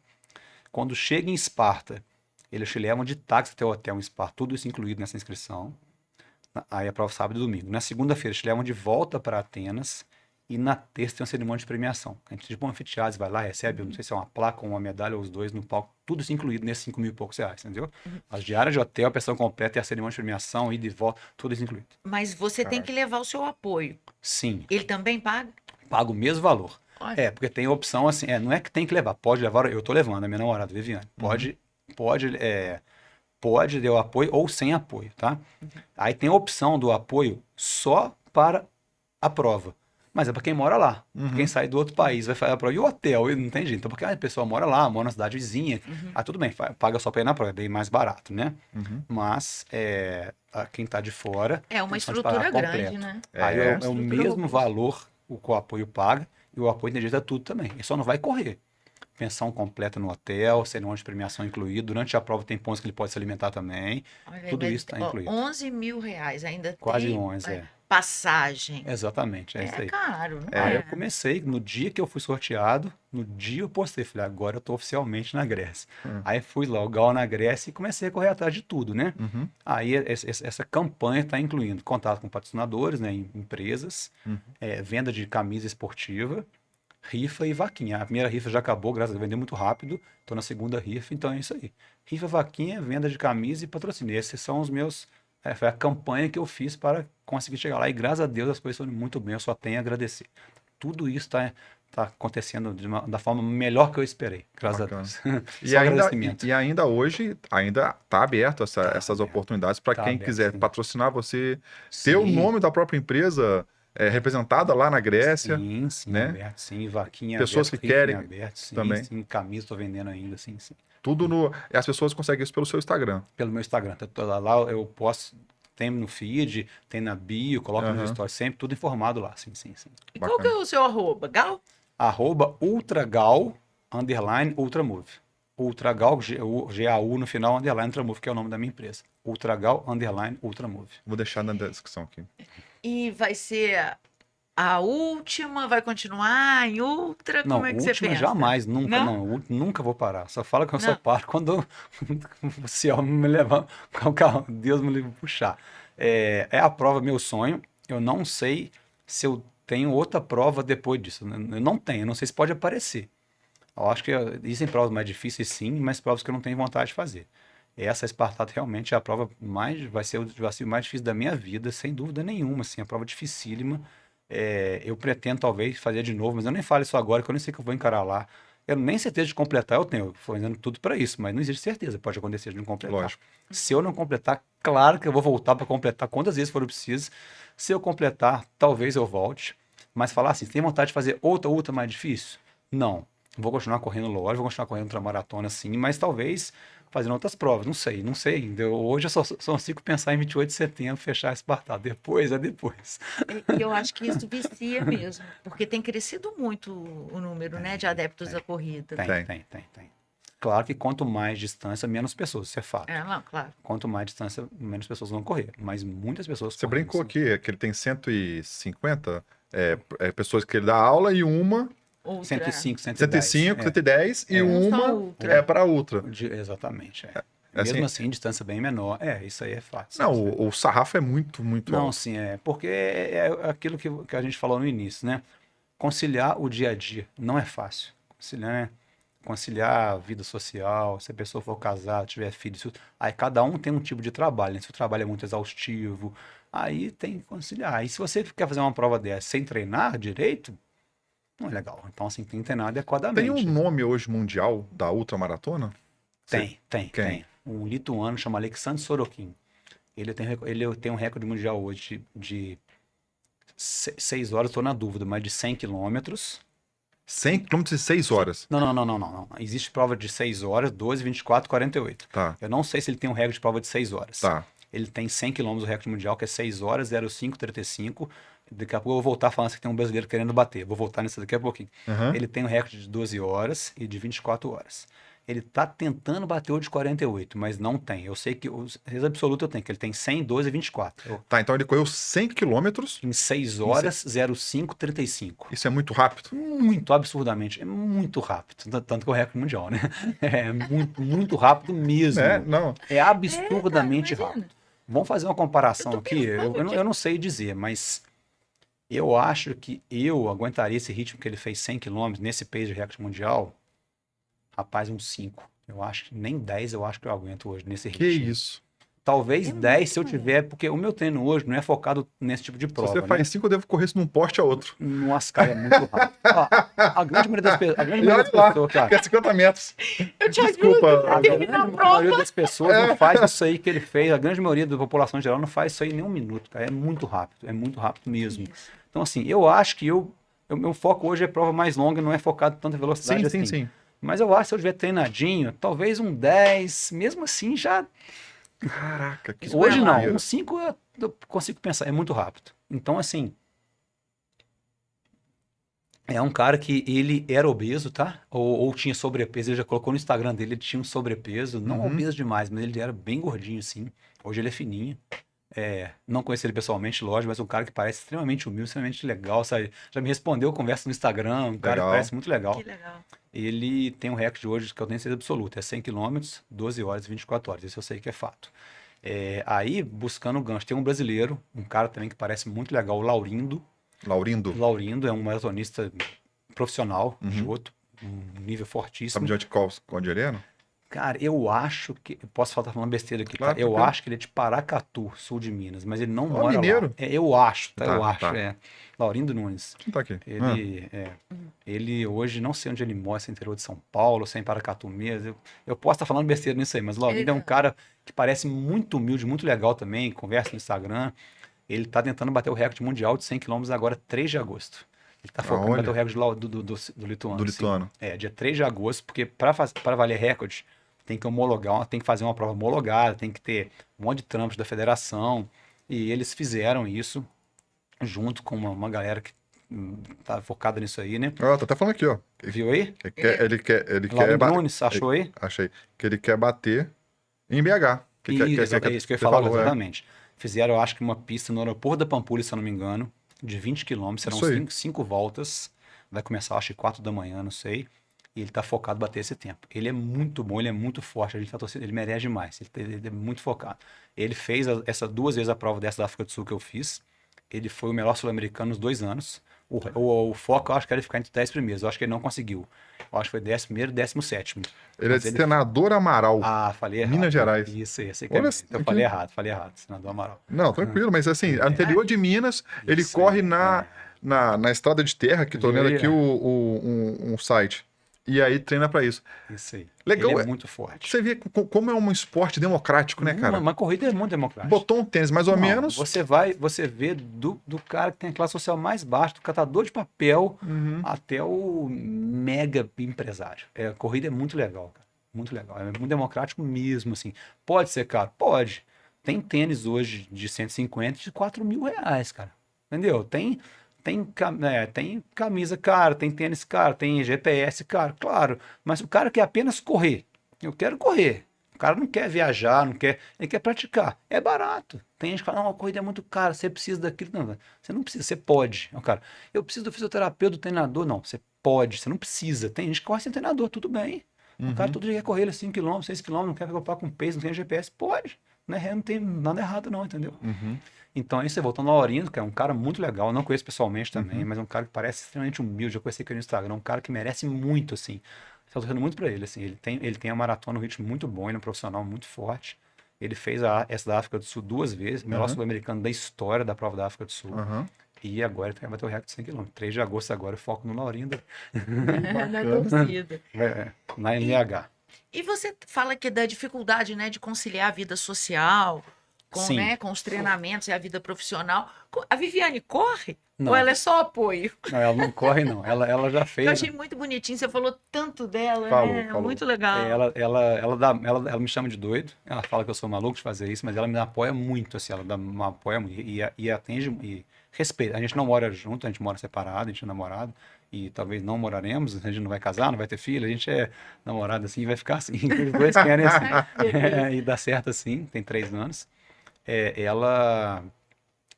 Quando chega em Esparta, eles te levam de táxi até o hotel em Esparta, tudo isso incluído nessa inscrição. Aí a prova sábado e domingo. Na segunda-feira, eles te levam de volta para Atenas. E na terça tem uma cerimônia de premiação. A gente, tipo, um anfiteatro, vai lá, recebe, não sei se é uma placa ou uma medalha, ou os dois no palco, tudo isso incluído nesses 5 mil e poucos reais, entendeu? As diárias de hotel, a pensão completa e a cerimônia de premiação, ida e volta, tudo isso incluído. Mas você tem que levar o seu apoio. Sim, Ele também paga? paga o mesmo valor. Olha. Porque tem a opção assim, não é que tem que levar, pode levar, eu tô levando, a minha namorada, Viviane, pode ter o apoio ou sem apoio, tá? Aí tem a opção do apoio só para a prova. Mas é para quem mora lá. Quem sai do outro país vai fazer a prova. E o hotel, não tem jeito. Então, porque a pessoa mora lá, mora na cidade vizinha. Tudo bem, paga só para ir na prova, é bem mais barato, né? Mas quem tá de fora. É uma tem condição de pagar estrutura grande, completo. né? Aí é o Estrutura mesmo robusta. valor que o apoio paga. E o apoio tem direito a tudo também. Ele só não vai correr. Pensão completa no hotel, cerimônia de premiação incluído. Durante a prova tem pontos que ele pode se alimentar também. Olha aí, Tudo mas, isso está ó, incluído. 11 mil reais ainda Quase tem 11, é. passagem. Exatamente, é isso É aí. caro, não Aí é? eu comecei, no dia que eu fui sorteado, no dia eu postei, falei, agora eu tô oficialmente na Grécia. Aí fui lá, o Gal na Grécia e comecei a correr atrás de tudo, né? Aí essa campanha está incluindo contato com patrocinadores, né, empresas, venda de camisa esportiva, rifa e vaquinha. A primeira rifa já acabou, graças a Deus, vendeu muito rápido. Tô na segunda rifa, então é isso aí. Rifa, vaquinha, venda de camisa e patrocínio. Esses são os meus. Foi a campanha que eu fiz para conseguir chegar lá. E graças a Deus as coisas estão indo muito bem. Eu só tenho a agradecer. Tudo isso tá acontecendo da forma melhor que eu esperei. Graças Bacana. a Deus. E Só ainda, agradecimento. e ainda hoje, ainda está aberto essas aberto. oportunidades para Tá quem aberto, quiser sim. patrocinar você, ter o Sim. nome da própria empresa representada lá na Grécia. Sim, né? aberto, sim. Vaquinha Pessoas aberto, que rifa em querem aberto, sim, também. sim. Camisa tô vendendo ainda, sim. Tudo no. As pessoas conseguem isso pelo seu Instagram. Pelo meu Instagram. Lá eu posto, tem no feed, tem na bio, coloco nos stories sempre, tudo informado lá, sim. E qual que é o seu arroba? Gal? @ultragal, _ultramove. Ultragal, GAU no final, _ Ultramove, que é o nome da minha empresa. Ultragal, _Ultramove. Vou deixar na descrição aqui. E vai ser a última? Vai continuar em ultra? Não, Como é que você última pensa? jamais, nunca, Não? não, nunca vou parar. Só fala que eu só Não. paro quando o céu me levar, Deus me puxar. É a prova meu sonho. Eu não sei se eu tenho outra prova depois disso. Eu não tenho, eu não sei se pode aparecer. Eu acho que existem provas mais difíceis, sim, mas provas que eu não tenho vontade de fazer. Essa Espartato realmente é a prova vai ser o desafio mais difícil da minha vida, sem dúvida nenhuma, assim, a prova dificílima. Eu pretendo talvez fazer de novo, mas eu nem falo isso agora, que eu nem sei que eu vou encarar lá. Eu nem certeza de completar eu tenho, eu fui fazendo tudo para isso, mas não existe certeza, pode acontecer de não completar. Lógico. Se eu não completar, claro que eu vou voltar para completar quantas vezes for preciso. Se eu completar, talvez eu volte. Mas falar assim, tem vontade de fazer outra mais difícil? Não. Vou continuar correndo lógico, vou continuar correndo ultramaratona sim, mas talvez fazendo outras provas, não sei ainda. Hoje eu só consigo pensar em 28 de setembro, fechar esse Espartato. Depois é depois. E eu acho que isso vicia mesmo, porque tem crescido muito o número, né, de adeptos da corrida. Tem. Tem. Claro que quanto mais distância, menos pessoas, isso é fato. Não, claro. Quanto mais distância, menos pessoas vão correr. Mas muitas pessoas Você correm, brincou sim. aqui que ele tem 150 pessoas que ele dá aula e uma. Outra. 105, 110. 105, 110 e Um só uma ultra. é para ultra. Exatamente. Assim- Mesmo assim, distância bem menor. Isso aí é fato. Não, Sim. o sarrafo é muito Não, alto. sim, porque é aquilo que a gente falou no início, né? Conciliar o dia a dia não é fácil. Conciliar a vida social, se a pessoa for casar, tiver filhos, aí cada um tem um tipo de trabalho, né? Se o trabalho é muito exaustivo, aí tem que conciliar. E se você quer fazer uma prova dessa sem treinar direito, não é legal. Então, assim, tem que treinar adequadamente. Tem um nome hoje mundial da ultramaratona? Tem. Um lituano chama Alexandre Sorokin. Ele tem um recorde mundial hoje de 6 horas, estou na dúvida, mas de 100 quilômetros. 100 km e 6 horas. Não. Existe prova de 6 horas, 12, 24, 48. Tá. Eu não sei se ele tem um recorde de prova de 6 horas. Tá. Ele tem 100 quilômetros, o recorde mundial, que é 6 horas, 05, 35. Daqui a pouco eu vou voltar falando que tem um brasileiro querendo bater. Vou voltar nisso daqui a pouquinho. Uhum. Ele tem um recorde de 12 horas e de 24 horas. Ele tá tentando bater o de 48, mas não tem. Eu sei que o absoluto eu tenho, que ele tem 100, 12 e 24. Tá, então ele correu 100 quilômetros. Em 6 horas, 05, 35. Isso é muito rápido. Muito, absurdamente. É muito rápido. Tanto que é o recorde mundial, né? É muito rápido mesmo. Não. É absurdamente Imagina. rápido. Vamos fazer uma comparação Eu tô aqui. pensando Eu não sei dizer, mas eu acho que eu aguentaria esse ritmo que ele fez 100 quilômetros nesse pace de recorde mundial. Rapaz, uns 5. Eu acho que nem 10 eu acho que eu aguento hoje nesse Que ritmo. isso. Talvez É 10 se eu muito, tiver, porque o meu treino hoje não é focado nesse tipo de Se prova, você né? faz 5, eu devo correr isso num poste a outro. Nossa, cara, é muito rápido. Ó, a grande maioria das, a grande E maioria olha das lá, pessoas, cara, que é 50 metros. Eu te Desculpa. ajudo a a grande terminar a prova. maioria das pessoas não faz isso aí que ele fez. A grande maioria da população em geral não faz isso aí em nem um minuto, cara. É muito rápido mesmo. Isso. Então, assim, eu acho que meu foco hoje é prova mais longa, não é focado em tanta velocidade Sim, assim. sim, sim. Mas eu acho que se eu tiver treinadinho, talvez um 10, mesmo assim já. Caraca, que Hoje não, doideira. um 5 eu consigo pensar, é muito rápido. Então, assim, é um cara que ele era obeso, tá? Ou tinha sobrepeso, ele já colocou no Instagram dele, ele tinha um sobrepeso, não Uhum. obeso demais, mas ele era bem gordinho, sim. Hoje ele é fininho. Não conheci ele pessoalmente, lógico, mas um cara que parece extremamente humilde, extremamente legal, sabe? Já me respondeu conversa no Instagram, um cara que Legal. parece muito legal. Que legal. Ele tem um recorde hoje que eu tenho certeza absoluta, é 100 quilômetros, 12 horas e 24 horas, isso eu sei que é fato. Aí, buscando o gancho, tem um brasileiro, um cara também que parece muito legal, o Laurindo. Laurindo, Laurindo é um maratonista profissional, de Uhum. outro um nível sabe fortíssimo. de onde ele é? Não? Cara, eu acho que. Eu posso estar falando besteira aqui, Claro, tá? Eu tranquilo. acho que ele é de Paracatu, sul de Minas, mas ele não Ó, mora lá. mineiro. Eu acho, tá? Tá, Eu acho, tá. Laurindo Nunes. Quem tá aqui? Ele hoje, não sei onde ele mora, se é interior de São Paulo, se é em Paracatu mesmo. Eu posso estar falando besteira nisso aí, mas o Laurindo é um Ele- cara que parece muito humilde, muito legal também, conversa no Instagram. Ele tá tentando bater o recorde mundial de 100 quilômetros agora, 3 de agosto. Ele tá focando em bater o Olha, recorde do lituano. do sim. lituano. Dia 3 de agosto, porque para valer recorde, tem que homologar, tem que fazer uma prova homologada, tem que ter um monte de trâmites da federação. E eles fizeram isso junto com uma galera que tá focada nisso aí, né? Ó, tá até falando aqui, ó. Viu aí? Ele quer Laurindo Nunes, achou aí? Achei. Que ele quer bater em BH. É isso que eu ia você falar, falou, exatamente. Fizeram, eu acho que uma pista no aeroporto da Pampulha, se eu não me engano, de 20 quilômetros, serão Isso aí. cinco voltas. Vai começar, acho que 4 da manhã, não sei. E ele tá focado em bater esse tempo. Ele é muito bom, ele é muito forte, a gente tá torcendo, ele merece demais. Ele é muito focado. Ele fez essa 2 vezes a prova dessa da África do Sul que eu fiz. Ele foi o melhor sul-americano nos 2 anos. O foco, eu acho que era ficar entre os 10 primeiros. Eu acho que ele não conseguiu. Eu acho que foi 11º e 17º. Ele é Mas de Senador Amaral, Ah, falei errado. Minas Gerais. Isso, esse aqui Olha então eu aqui. falei errado, senador Amaral. Não, tranquilo, mas assim, anterior de Minas, ele Isso corre aí, na estrada de terra, que tô Viu lendo aí, aqui um site. E aí treina pra isso. Isso aí. Legal, Ele é é- muito forte. Você vê como é um esporte democrático, né, cara? Uma corrida é muito democrática. Botou um tênis mais ou Não, menos. você vê do cara que tem a classe social mais baixa, do catador de papel, Uhum. até o mega empresário. A corrida é muito legal, cara. Muito legal. É muito democrático mesmo, assim. Pode ser caro? Pode. Tem tênis hoje de 150 de 4 mil reais, cara. Entendeu? Tem camisa cara, tem tênis caro, tem GPS caro, claro. Mas o cara quer apenas correr. Eu quero correr. O cara não quer viajar, não quer, ele quer praticar. É barato. Tem gente que fala, não, a corrida é muito cara, você precisa daquilo. Não, você não precisa, você pode. Ó, cara, eu preciso do fisioterapeuta, do treinador. Não, você pode, você não precisa. Tem gente que corre sem treinador, tudo bem. O cara todo dia quer correr 5 km, 6 km, não quer preocupar com peso, não tem GPS. Pode. Né? Não tem nada errado não, entendeu? Uhum. Então aí você voltando ao Laurindo, que é um cara muito legal, eu não conheço pessoalmente Uhum. também, mas é um cara que parece extremamente humilde, eu conheci ele no Instagram, um cara que merece muito, assim. Estou torcendo muito pra ele, assim, ele tem a maratona no ritmo muito bom, ele é um profissional muito forte. Ele fez essa da África do Sul 2 vezes, melhor Uhum. sul-americano da história da prova da África do Sul. Aham. E agora ele vai bater o recorde de 100 km. 3 de agosto agora, eu foco no Laurindo, Na torcida. na MH. E você fala que da dificuldade, né, de conciliar a vida social com, Sim. né, com os treinamentos e a vida profissional. A Viviane corre? Não. Ou ela é só apoio? Não, ela não corre não, ela já fez. Eu achei muito bonitinho, você falou tanto dela, Falou, né? falou. Muito legal. Ela me chama de doido, ela fala que eu sou maluco de fazer isso, mas ela me apoia muito, assim, me apoia muito e atende e respeita. A gente não mora junto, a gente mora separado, a gente é namorado e talvez não moraremos, a gente não vai casar, não vai ter filho, a gente é namorado assim e vai ficar assim, os dois querem assim. E dá certo assim, tem 3 anos. Ela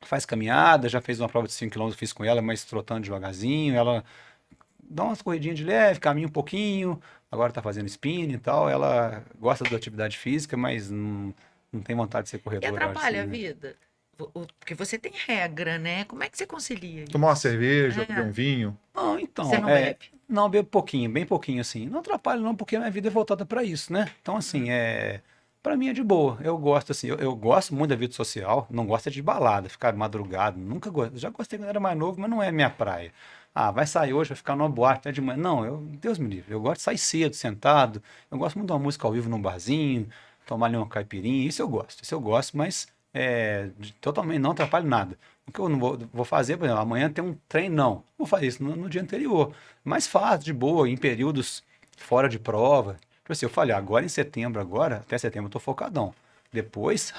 faz caminhada, já fez uma prova de 5 km, eu fiz com ela, mas trotando devagarzinho, ela dá umas corridinhas de leve, caminha um pouquinho, agora tá fazendo spinning e tal, ela gosta da atividade física, mas não não tem vontade de ser E corredor. Eu acho, atrapalha a assim, né? vida? Porque você tem regra, né? Como é que você concilia Tomar uma isso? cerveja, beber É, um vinho. Não, você então, não bebe? não, bebo pouquinho, bem pouquinho, assim. Não atrapalha não, porque a minha vida é voltada para isso, né? Então, assim, para mim é de boa. Eu gosto, assim, eu gosto muito da vida social, não gosto é de balada, ficar madrugado, nunca gosto. Já gostei quando era mais novo, mas não é minha praia. Ah, vai sair hoje, vai ficar numa boate até de manhã. Não, Deus me livre, eu gosto de sair cedo, sentado. Eu gosto muito de uma música ao vivo num barzinho, tomar ali uma caipirinha, isso eu gosto, mas totalmente não atrapalho nada. O que eu não vou fazer, por exemplo, amanhã tem um treino, não. Vou fazer isso no dia anterior. Mas faço de boa, em períodos fora de prova. Tipo assim, eu falei, agora em setembro, até setembro eu tô focadão. Depois,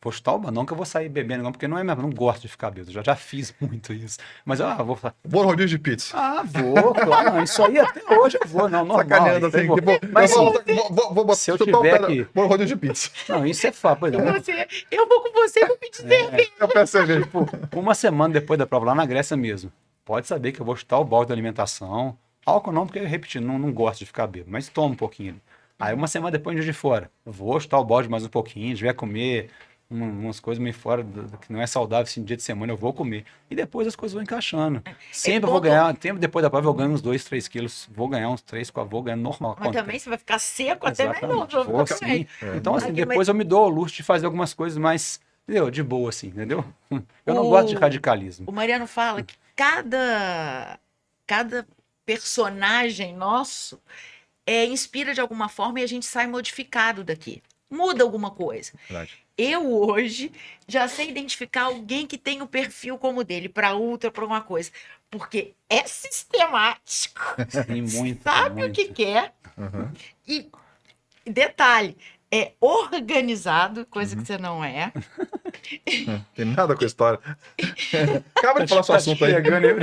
vou chutar o balão que eu vou sair bebendo, não, porque não é mesmo, não gosto de ficar bêbado, já fiz muito isso. Mas, vou falar, Vou no rodízio de pizza. vou, claro, não, isso aí até hoje eu vou, não, normal. Sacaneando isso aí assim. eu vou. Tipo, Mas eu assim, vou botar se eu chutar o tiver pé. que... Vou no rodízio de pizza. Não, isso é fato, por E exemplo, você, eu vou com você, vou pedir cerveja. Eu peço cerveja. uma semana depois da prova, lá na Grécia mesmo, pode saber que eu vou chutar o balde da alimentação. Álcool não, porque, repetindo, não gosto de ficar bêbado, mas tomo um pouquinho. Aí uma semana depois, um dia de fora, eu vou chutar o balde mais um pouquinho, tiver comer umas coisas meio fora, que não é saudável assim, dia de semana, eu vou comer. E depois as coisas vão encaixando. Sempre eu vou ganhar, tempo depois da prova eu ganho uns 2, 3 quilos, vou ganhar uns 3, 4, vou ganhar normal. Mas também você vai ficar seco até melhor. Exatamente, vou sim. Então, assim, Aqui, depois eu me dou ao luxo de fazer algumas coisas mais, entendeu? De boa, assim, entendeu? Eu não gosto de o, radicalismo. o Mariano fala que cada personagem nosso inspira de alguma forma e a gente sai modificado daqui. Muda alguma coisa. Verdade. Eu hoje já sei identificar alguém que tem o perfil como o dele, para outra, para alguma coisa. Porque é sistemático, Sim, muito, sabe o que muito. quer Uhum. e detalhe, organizado, coisa que você não é. Tem nada com a história. Acaba de falar seu assunto aí. Pegando, Eu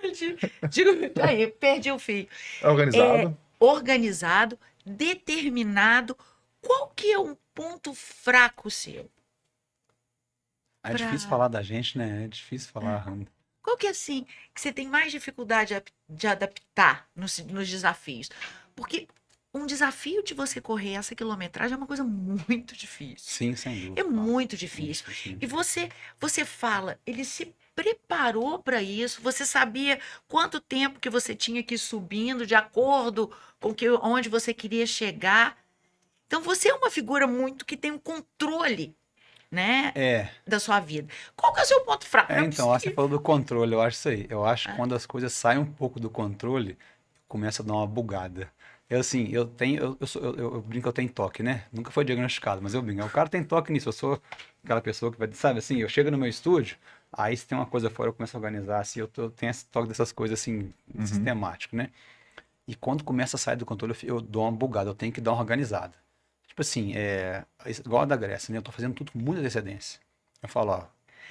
perdi. Digo, aí, perdi o fio. É organizado. Organizado, determinado. Qual que é um ponto fraco seu? É difícil falar da gente, né? É difícil falar. Qual que é assim que você tem mais dificuldade de adaptar nos desafios? Porque um desafio de você correr essa quilometragem é uma coisa muito difícil. Sim, sem dúvida. É muito difícil. Sim. E você fala, ele se preparou para isso, você sabia quanto tempo que você tinha que ir subindo de acordo com onde você queria chegar. Então você é uma figura muito que tem um controle, né, da sua vida. Qual que é o seu ponto fraco? Não é Então, você possível. falou do controle, eu acho isso aí. Eu acho que Ah, quando as coisas saem um pouco do controle, começa a dar uma bugada. Eu, assim, eu tenho, eu brinco que eu tenho toque, né? Nunca foi diagnosticado, mas eu brinco. O cara tem toque nisso. Eu sou aquela pessoa que vai, sabe assim, eu chego no meu estúdio, aí se tem uma coisa fora, eu começo a organizar, assim, eu tenho esse toque dessas coisas, assim, sistemático, né? E quando começa a sair do controle, eu dou uma bugada, eu tenho que dar uma organizada. Tipo assim, igual a da Grécia, né? Eu tô fazendo tudo com muita antecedência. Eu falo, ó,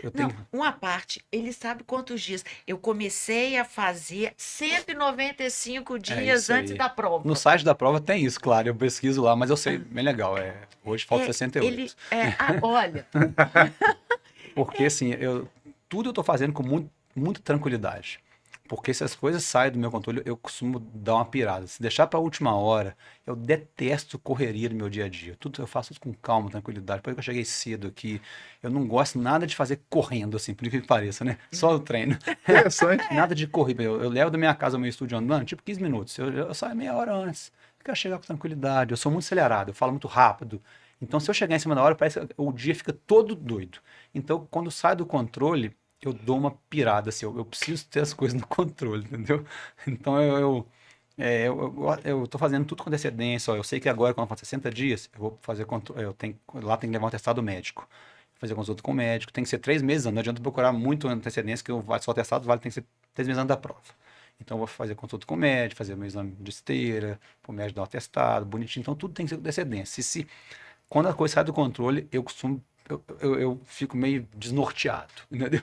eu não, tenho. uma parte, ele sabe quantos dias. Eu comecei a fazer 195 É dias isso antes aí. da prova. No site da prova tem isso, claro, eu pesquiso lá, mas eu sei, bem legal. Hoje falta É, 68. olha, Porque assim, tudo eu tô fazendo com muita tranquilidade. Porque se as coisas saem do meu controle, eu costumo dar uma pirada. Se deixar para a última hora, eu detesto correria no meu dia a dia. Tudo eu faço com calma, tranquilidade. Por isso que eu cheguei cedo aqui. Eu não gosto nada de fazer correndo, assim, por incrível que pareça, né? Só o treino. Interessante. Nada de corrida. Eu levo da minha casa ao meu estúdio andando, tipo 15 minutos. Eu saio meia hora antes. Eu quero chegar com tranquilidade. Eu sou muito acelerado, eu falo muito rápido. Então, se eu chegar em cima da hora, parece que o dia fica todo doido. Então, quando sai do controle, eu dou uma pirada, assim, eu preciso ter as coisas no controle, entendeu? Então eu tô fazendo tudo com antecedência, ó, eu sei que agora, quando eu faço 60 dias, eu vou fazer controle, lá tem que levar um atestado médico, fazer consulta com o médico, tem que ser 3 meses antes, não adianta procurar muito antecedência, que só atestado tem que ser 3 meses antes da prova. Então eu vou fazer consulta com o médico, fazer meu exame de esteira, o médico dar um atestado, bonitinho, então tudo tem que ser com antecedência. Quando a coisa sai do controle, eu fico meio desnorteado, entendeu?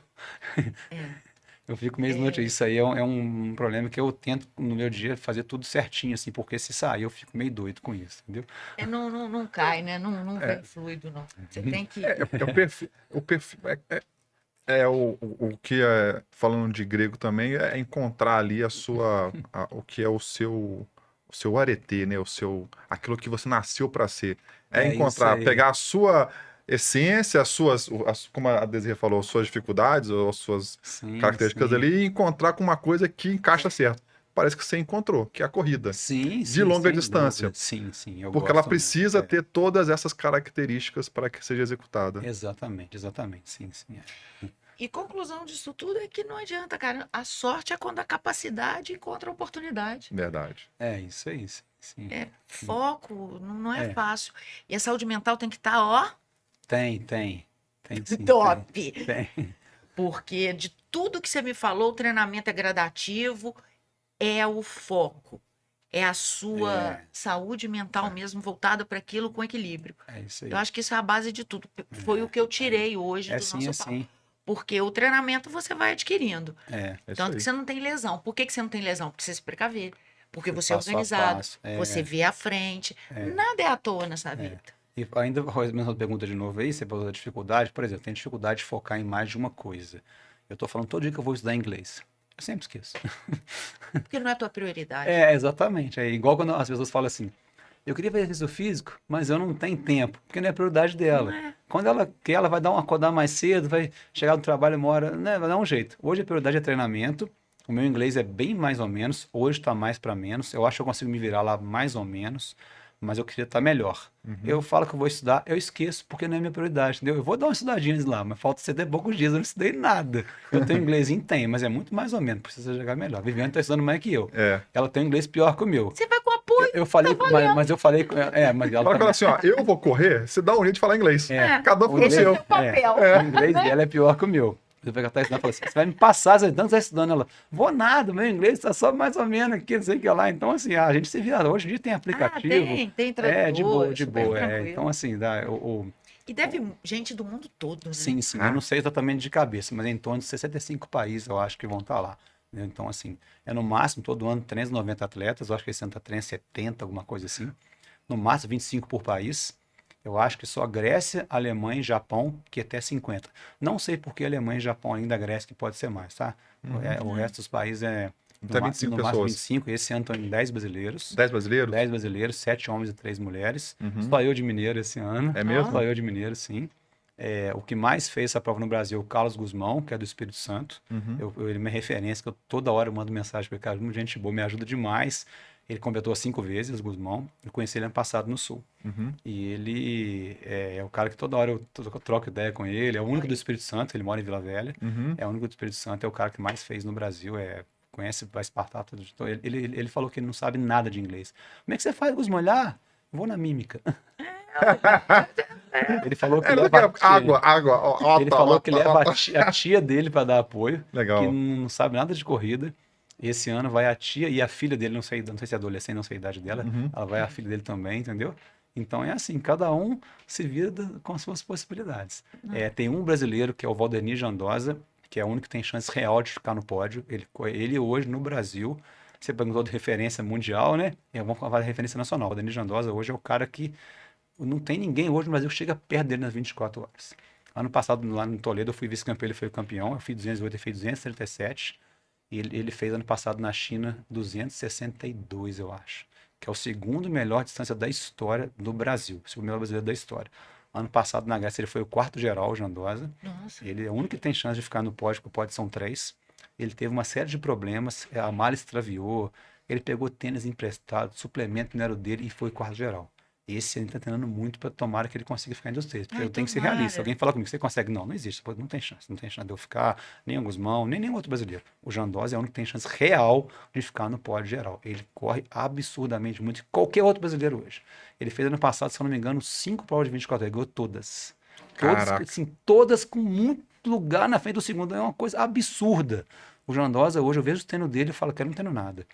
Eu fico meio desnorteado. Isso aí é um problema que eu tento, no meu dia, fazer tudo certinho, assim, porque se sair, eu fico meio doido com isso, entendeu? não cai, né? Não vem fluido, não. Você tem que. O perfil o que falando de grego também é encontrar ali o que é o seu arete, né? Aquilo que você nasceu para ser. É É isso encontrar, aí. pegar a sua essência, como a Desirê falou, as suas dificuldades ou as suas Sim, características sim. ali e encontrar com uma coisa que encaixa certo. Parece que você encontrou, que é a corrida Sim, de sim, longa sem distância, dúvida. Sim, sim, eu porque ela gosto muito. precisa ter todas essas características para que seja executada. Exatamente, exatamente. Sim, sim. E conclusão disso tudo é que não adianta, cara. A sorte é quando a capacidade encontra a oportunidade. Verdade. É isso aí, sim, sim. É foco, não é É, fácil. E a saúde mental tem que estar, ó, tem sim, top. tem. Porque de tudo que você me falou, o treinamento é gradativo, é o foco. É a sua É, saúde mental mesmo voltada para aquilo com equilíbrio. é isso Eu aí. acho que isso é a base de tudo. Foi o que eu tirei hoje É do sim, é nosso papo. sim. Porque o treinamento você vai adquirindo. É, É isso Tanto aí. que você não tem lesão. Por que que você não tem lesão? Porque você se precaver. Porque foi você é passo a organizado. passo. Você vê à frente. Nada é à toa nessa vida. E ainda respondendo a pergunta de novo aí, você falou da dificuldade, por exemplo, tem dificuldade de focar em mais de uma coisa. Eu tô falando todo dia que eu vou estudar inglês. Eu sempre esqueço. Porque não é a tua prioridade. É, exatamente. É igual quando as pessoas falam assim, eu queria fazer exercício físico, mas eu não tenho tempo, porque não é prioridade Não dela. é? Quando ela quer, ela vai dar acordar mais cedo, vai chegar no trabalho uma hora, né? Vai dar um jeito. Hoje a prioridade é treinamento. O meu inglês é bem mais ou menos, hoje está mais para menos. Eu acho que eu consigo me virar lá mais ou menos, mas eu queria estar melhor. Eu falo que eu vou estudar, eu esqueço, porque não é minha prioridade, entendeu? Eu vou dar uma estudadinha lá, mas falta 70 e poucos dias, eu não estudei nada. Eu tenho inglês, tenho, mas é muito mais ou menos, precisa jogar melhor. A Viviane está estudando mais que eu. É. Ela tem um inglês pior que o meu. Você vai com apoio. Eu falei, mas eu falei, mas ela Ela fala também. assim, ó, eu vou correr, você dá um jeito de falar inglês. É, Cada um o fica no Esse é seu. o papel. o inglês dela é pior que o meu. Eu falei que ela tá estudando, eu falei assim, você vai me passar, você tá estudando. Ela, vou nada, meu inglês tá só mais ou menos aqui, não sei o que lá. Então, assim, a gente se vira. Hoje em dia tem Ah, aplicativo. tem É, de boa, tradutor, de super boa. tranquilo. Então, assim, E deve gente do mundo todo, né? sim, sim. Eu não sei exatamente de cabeça, mas é em torno de 65 países eu acho que vão estar lá. Né? Então, assim, é no máximo todo ano 390 atletas. Eu acho que esse ano tá 370, alguma coisa assim. No máximo 25 por país. Eu acho que só Grécia, Alemanha e Japão, que até 50. Não sei por que Alemanha e Japão ainda, Grécia que pode ser mais, tá? O resto dos países é Até 25 no máximo pessoas. 25. Esse ano estão em 10 brasileiros. 10 brasileiros? 10 brasileiros, 7 homens e 3 mulheres. Uhum. Só eu de mineiro esse ano. É mesmo? Só eu de mineiro, sim. O que mais fez essa prova no Brasil é o Carlos Guzmão, que é do Espírito Santo. Uhum. Ele é minha referência, que eu toda hora eu mando mensagem para ele, cara, muito gente boa, me ajuda demais. Ele completou 5 vezes, Guzmão. Eu conheci ele ano passado no Sul. Uhum. E ele é o cara que toda hora eu troco ideia com ele. É o único do Espírito Santo, ele mora em Vila Velha. Uhum. É o único do Espírito Santo, é o cara que mais fez no Brasil. Conhece a Espartato. Então, ele falou que ele não sabe nada de inglês. Como é que você faz, Guzmão? Vou na mímica. Ele falou que É, leva a tia. água. Ó, Ele tá, falou ó, que tá, leva ó. a tia dele para dar apoio, Legal. que não sabe nada de corrida. Esse ano vai a tia e a filha dele, não sei se é adolescente, não sei a idade dela, ela vai a filha dele também, entendeu? Então é assim, cada um se vira com as suas possibilidades. Tem um brasileiro que é o Valdemir Jandosa, que é o único que tem chance real de ficar no pódio. Ele hoje no Brasil, você perguntou de referência mundial, né? Vamos falar de referência nacional. O Valdemir Jandosa hoje é o cara que não tem ninguém hoje no Brasil que chega perto dele nas 24 horas. Ano passado, lá no Toledo, eu fui vice-campeão, ele foi o campeão. Eu fiz 208, ele fez 237. E ele fez ano passado na China 262, eu acho. Que é o segundo melhor distância da história do Brasil. O segundo melhor brasileiro da história. Ano passado, na Grécia, ele foi o quarto geral, o Jandosa. Nossa. Ele é o único que tem chance de ficar no pódio, porque o pódio são 3. Ele teve uma série de problemas, a mala extraviou, ele pegou tênis emprestado, suplemento não era o dele e foi quarto geral. Esse ele está treinando muito para tomara que ele consiga ficar entre os 3. Porque Ai, eu tenho que ser tomara. realista. Alguém fala comigo, você consegue? Não, não existe. Pô, não tem chance. Não tem chance de eu ficar, nem o Guzmão, nem nenhum outro brasileiro. O Jandosa é o único que tem chance real de ficar no pódio geral. Ele corre absurdamente muito. Qualquer outro brasileiro hoje. Ele fez ano passado, se eu não me engano, 5 provas de 24 horas. Ele ganhou todas. Todas, Caraca. assim, todas com muito lugar na frente do segundo. É uma coisa absurda. O Jandosa, hoje, eu vejo o treino dele e falo que eu não tenho nada.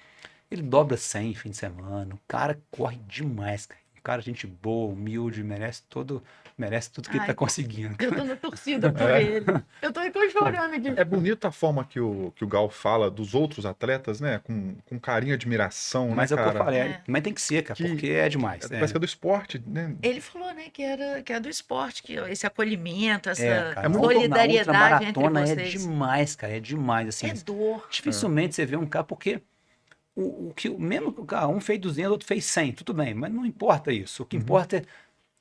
Ele dobra 100 fim de semana. O cara corre demais, cara. Um cara, gente boa, humilde, merece tudo que ele Ai, tá conseguindo. Eu tô na torcida por ele. Eu tô chorando aqui. É bonita a forma que o Gal fala dos outros atletas, né? Com carinho e admiração, Mas né, é o que eu cara? falei, É. mas tem que ser, cara, Que- porque é demais. Parece que é do esporte, né? Ele falou, né, que é do esporte, que esse acolhimento, essa Cara, solidariedade entre ultramaratona é vocês. demais, cara, é demais, assim. É dor. Dificilmente você vê um cara, porque mesmo que um fez 200, outro fez 100, tudo bem, mas não importa isso. O que importa é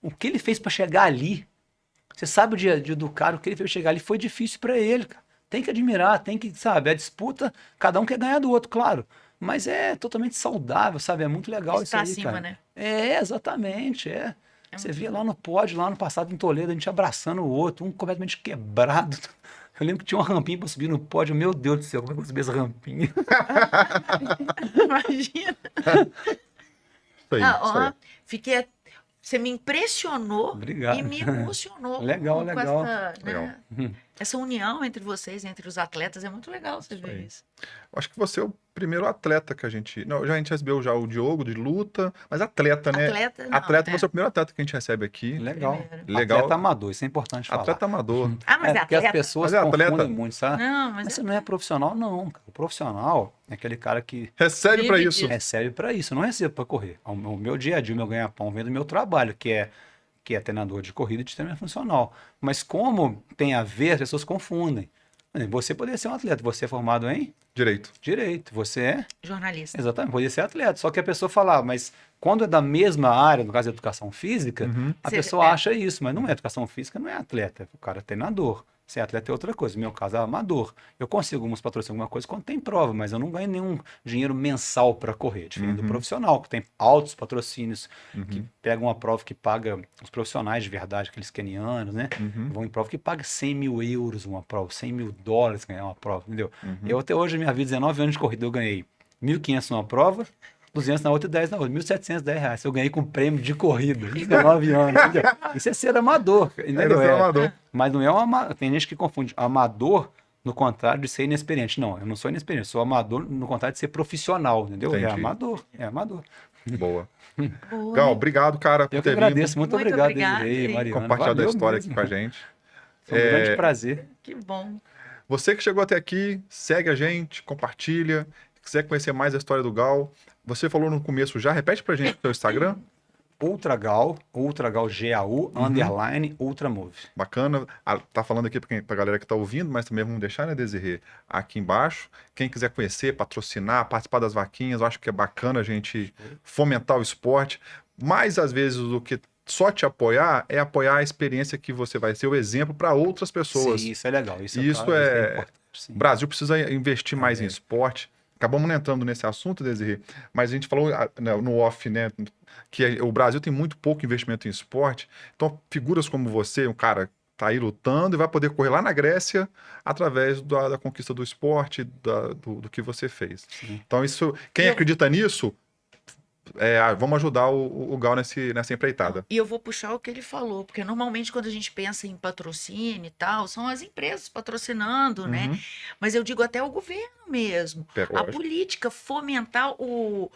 o que ele fez para chegar ali. Você sabe o dia a dia do cara, o que ele fez pra chegar ali foi difícil para ele, cara. Tem que admirar, tem que, sabe, a disputa, cada um quer ganhar do outro, claro. Mas é totalmente saudável, sabe? É muito legal isso Está aí, acima, cara. né? É, exatamente, é. Você via lá no pódio, lá no passado em Toledo, a gente abraçando o outro, um completamente quebrado. Eu lembro que tinha uma rampinha pra subir no pódio. Meu Deus do céu, como é que eu subi essa rampinha? Imagina. Isso aí, Ah, isso aí. ó, fiquei. Você me impressionou Obrigado. e me emocionou Legal, com legal. essa, Legal. né, essa união entre vocês, entre os atletas. É muito legal você ver aí. isso. Acho que você é o primeiro atleta que a gente. Não, já a gente recebeu já o Diogo de luta, mas atleta, né? Atleta, não, Atleta, é. você é o primeiro atleta que a gente recebe aqui. Legal. Primeiro. Legal. Atleta amador, isso é importante falar. Atleta amador. Ah, mas é Porque as atleta? pessoas Mas é atleta? confundem muito, sabe? Não, Mas mas você não é profissional, não, cara. O profissional é aquele cara que Recebe pra Vive isso. disso. recebe para isso, eu não recebo para correr. O meu dia a dia, o meu ganha-pão vem do meu trabalho, que é treinador de corrida e de treinamento funcional. Mas como tem a ver, as pessoas confundem. Por exemplo, você poderia ser um atleta, você é formado em Direito. direito, você é, jornalista. exatamente, poderia ser atleta. Só que a pessoa fala, mas quando é da mesma área, no caso da educação física, Uhum. a Você- pessoa é. acha isso, mas não é educação física, não é atleta, o cara é treinador. Ser atleta é outra coisa, no meu caso é amador. Eu consigo alguns patrocínios, alguma coisa quando tem prova, mas eu não ganho nenhum dinheiro mensal para correr, diferente do profissional, que tem altos patrocínios, que pega uma prova que paga os profissionais de verdade, aqueles kenianos, né? Vão em prova que paga 100 mil euros uma prova, 100 mil dólares ganhar uma prova, entendeu? Eu até hoje, na minha vida, 19 anos de corrida, eu ganhei 1.500 numa prova, 200 na outra e 10 na outra, 1.710 reais. Eu ganhei com prêmio de corrida, 19 anos. Entendeu? Isso é ser amador, entendeu? ser amador. Mas não é um amador. Tem gente que confunde amador no contrário de ser inexperiente. Não, eu não sou inexperiente, sou amador no contrário de ser profissional, entendeu? É Entendi. amador, é amador. Boa. Boa, Gal, né? obrigado, cara, por Eu que ter agradeço, vindo. muito Muito obrigado, obrigada, Desirê, e Mariana. Compartilhar da Valeu história mesmo. aqui com a gente. Foi um grande prazer. Que bom. Você que chegou até aqui, segue a gente, compartilha. Se quiser conhecer mais a história do Gal, você falou no começo já, repete pra gente o seu Instagram. Ultragal, GAU, underline, Ultramove. Bacana. Ah, tá falando aqui pra galera que tá ouvindo, mas também vamos deixar, né, Desirê, aqui embaixo. Quem quiser conhecer, patrocinar, participar das vaquinhas, eu acho que é bacana a gente fomentar o esporte. Mais às vezes do que só te apoiar, é apoiar a experiência que você vai ser o exemplo para outras pessoas. Sim, isso é legal. Isso, Isso claro, é- importante. Sim. O Brasil precisa investir mais em esporte. Acabamos não entrando nesse assunto, Desirê, mas a gente falou no off, né, que o Brasil tem muito pouco investimento em esporte. Então, figuras como você, um cara que tá aí lutando e vai poder correr lá na Grécia através da conquista do esporte, do que você fez. Sim. Então, isso, quem acredita nisso, vamos ajudar o Gal nessa empreitada. E eu vou puxar o que ele falou, porque normalmente quando a gente pensa em patrocínio e tal, são as empresas patrocinando, né? Uhum. Mas eu digo até o governo mesmo. A Lógico. política, fomentar o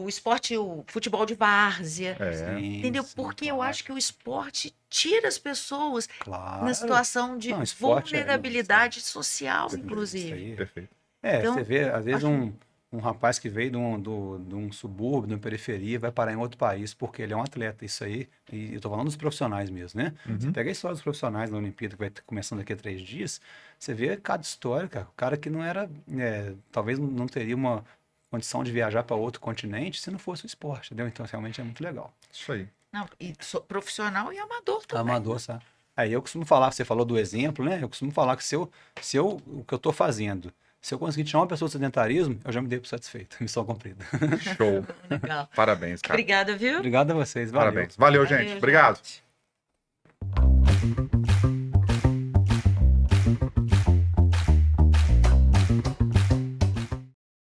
esporte, o futebol de várzea. Sim, Entendeu? sim, Porque eu claro, acho que o esporte tira as pessoas claro. na situação de Não, esporte vulnerabilidade isso social, Isso inclusive. aí. Perfeito. Então, Você vê, às vezes, acho- um rapaz que veio de um subúrbio, de uma periferia, vai parar em outro país porque ele é um atleta. Isso aí, e eu tô falando dos profissionais mesmo, né? Você pega a história dos profissionais na Olimpíada, que vai começando daqui a 3 dias, você vê cada história, cara. O cara que não era, talvez não teria uma condição de viajar para outro continente se não fosse o esporte, entendeu? Então, realmente é muito legal. Isso aí. não, e profissional e amador também. Amador, sabe? Aí eu costumo falar, você falou do exemplo, né? Eu costumo falar que o que eu tô fazendo, se eu conseguir tirar uma pessoa do sedentarismo, eu já me dei por satisfeito. Missão cumprida. Show. Legal. Parabéns, cara. Obrigada, viu? Obrigado a vocês. Valeu. Parabéns. Valeu, gente. Obrigado. gente.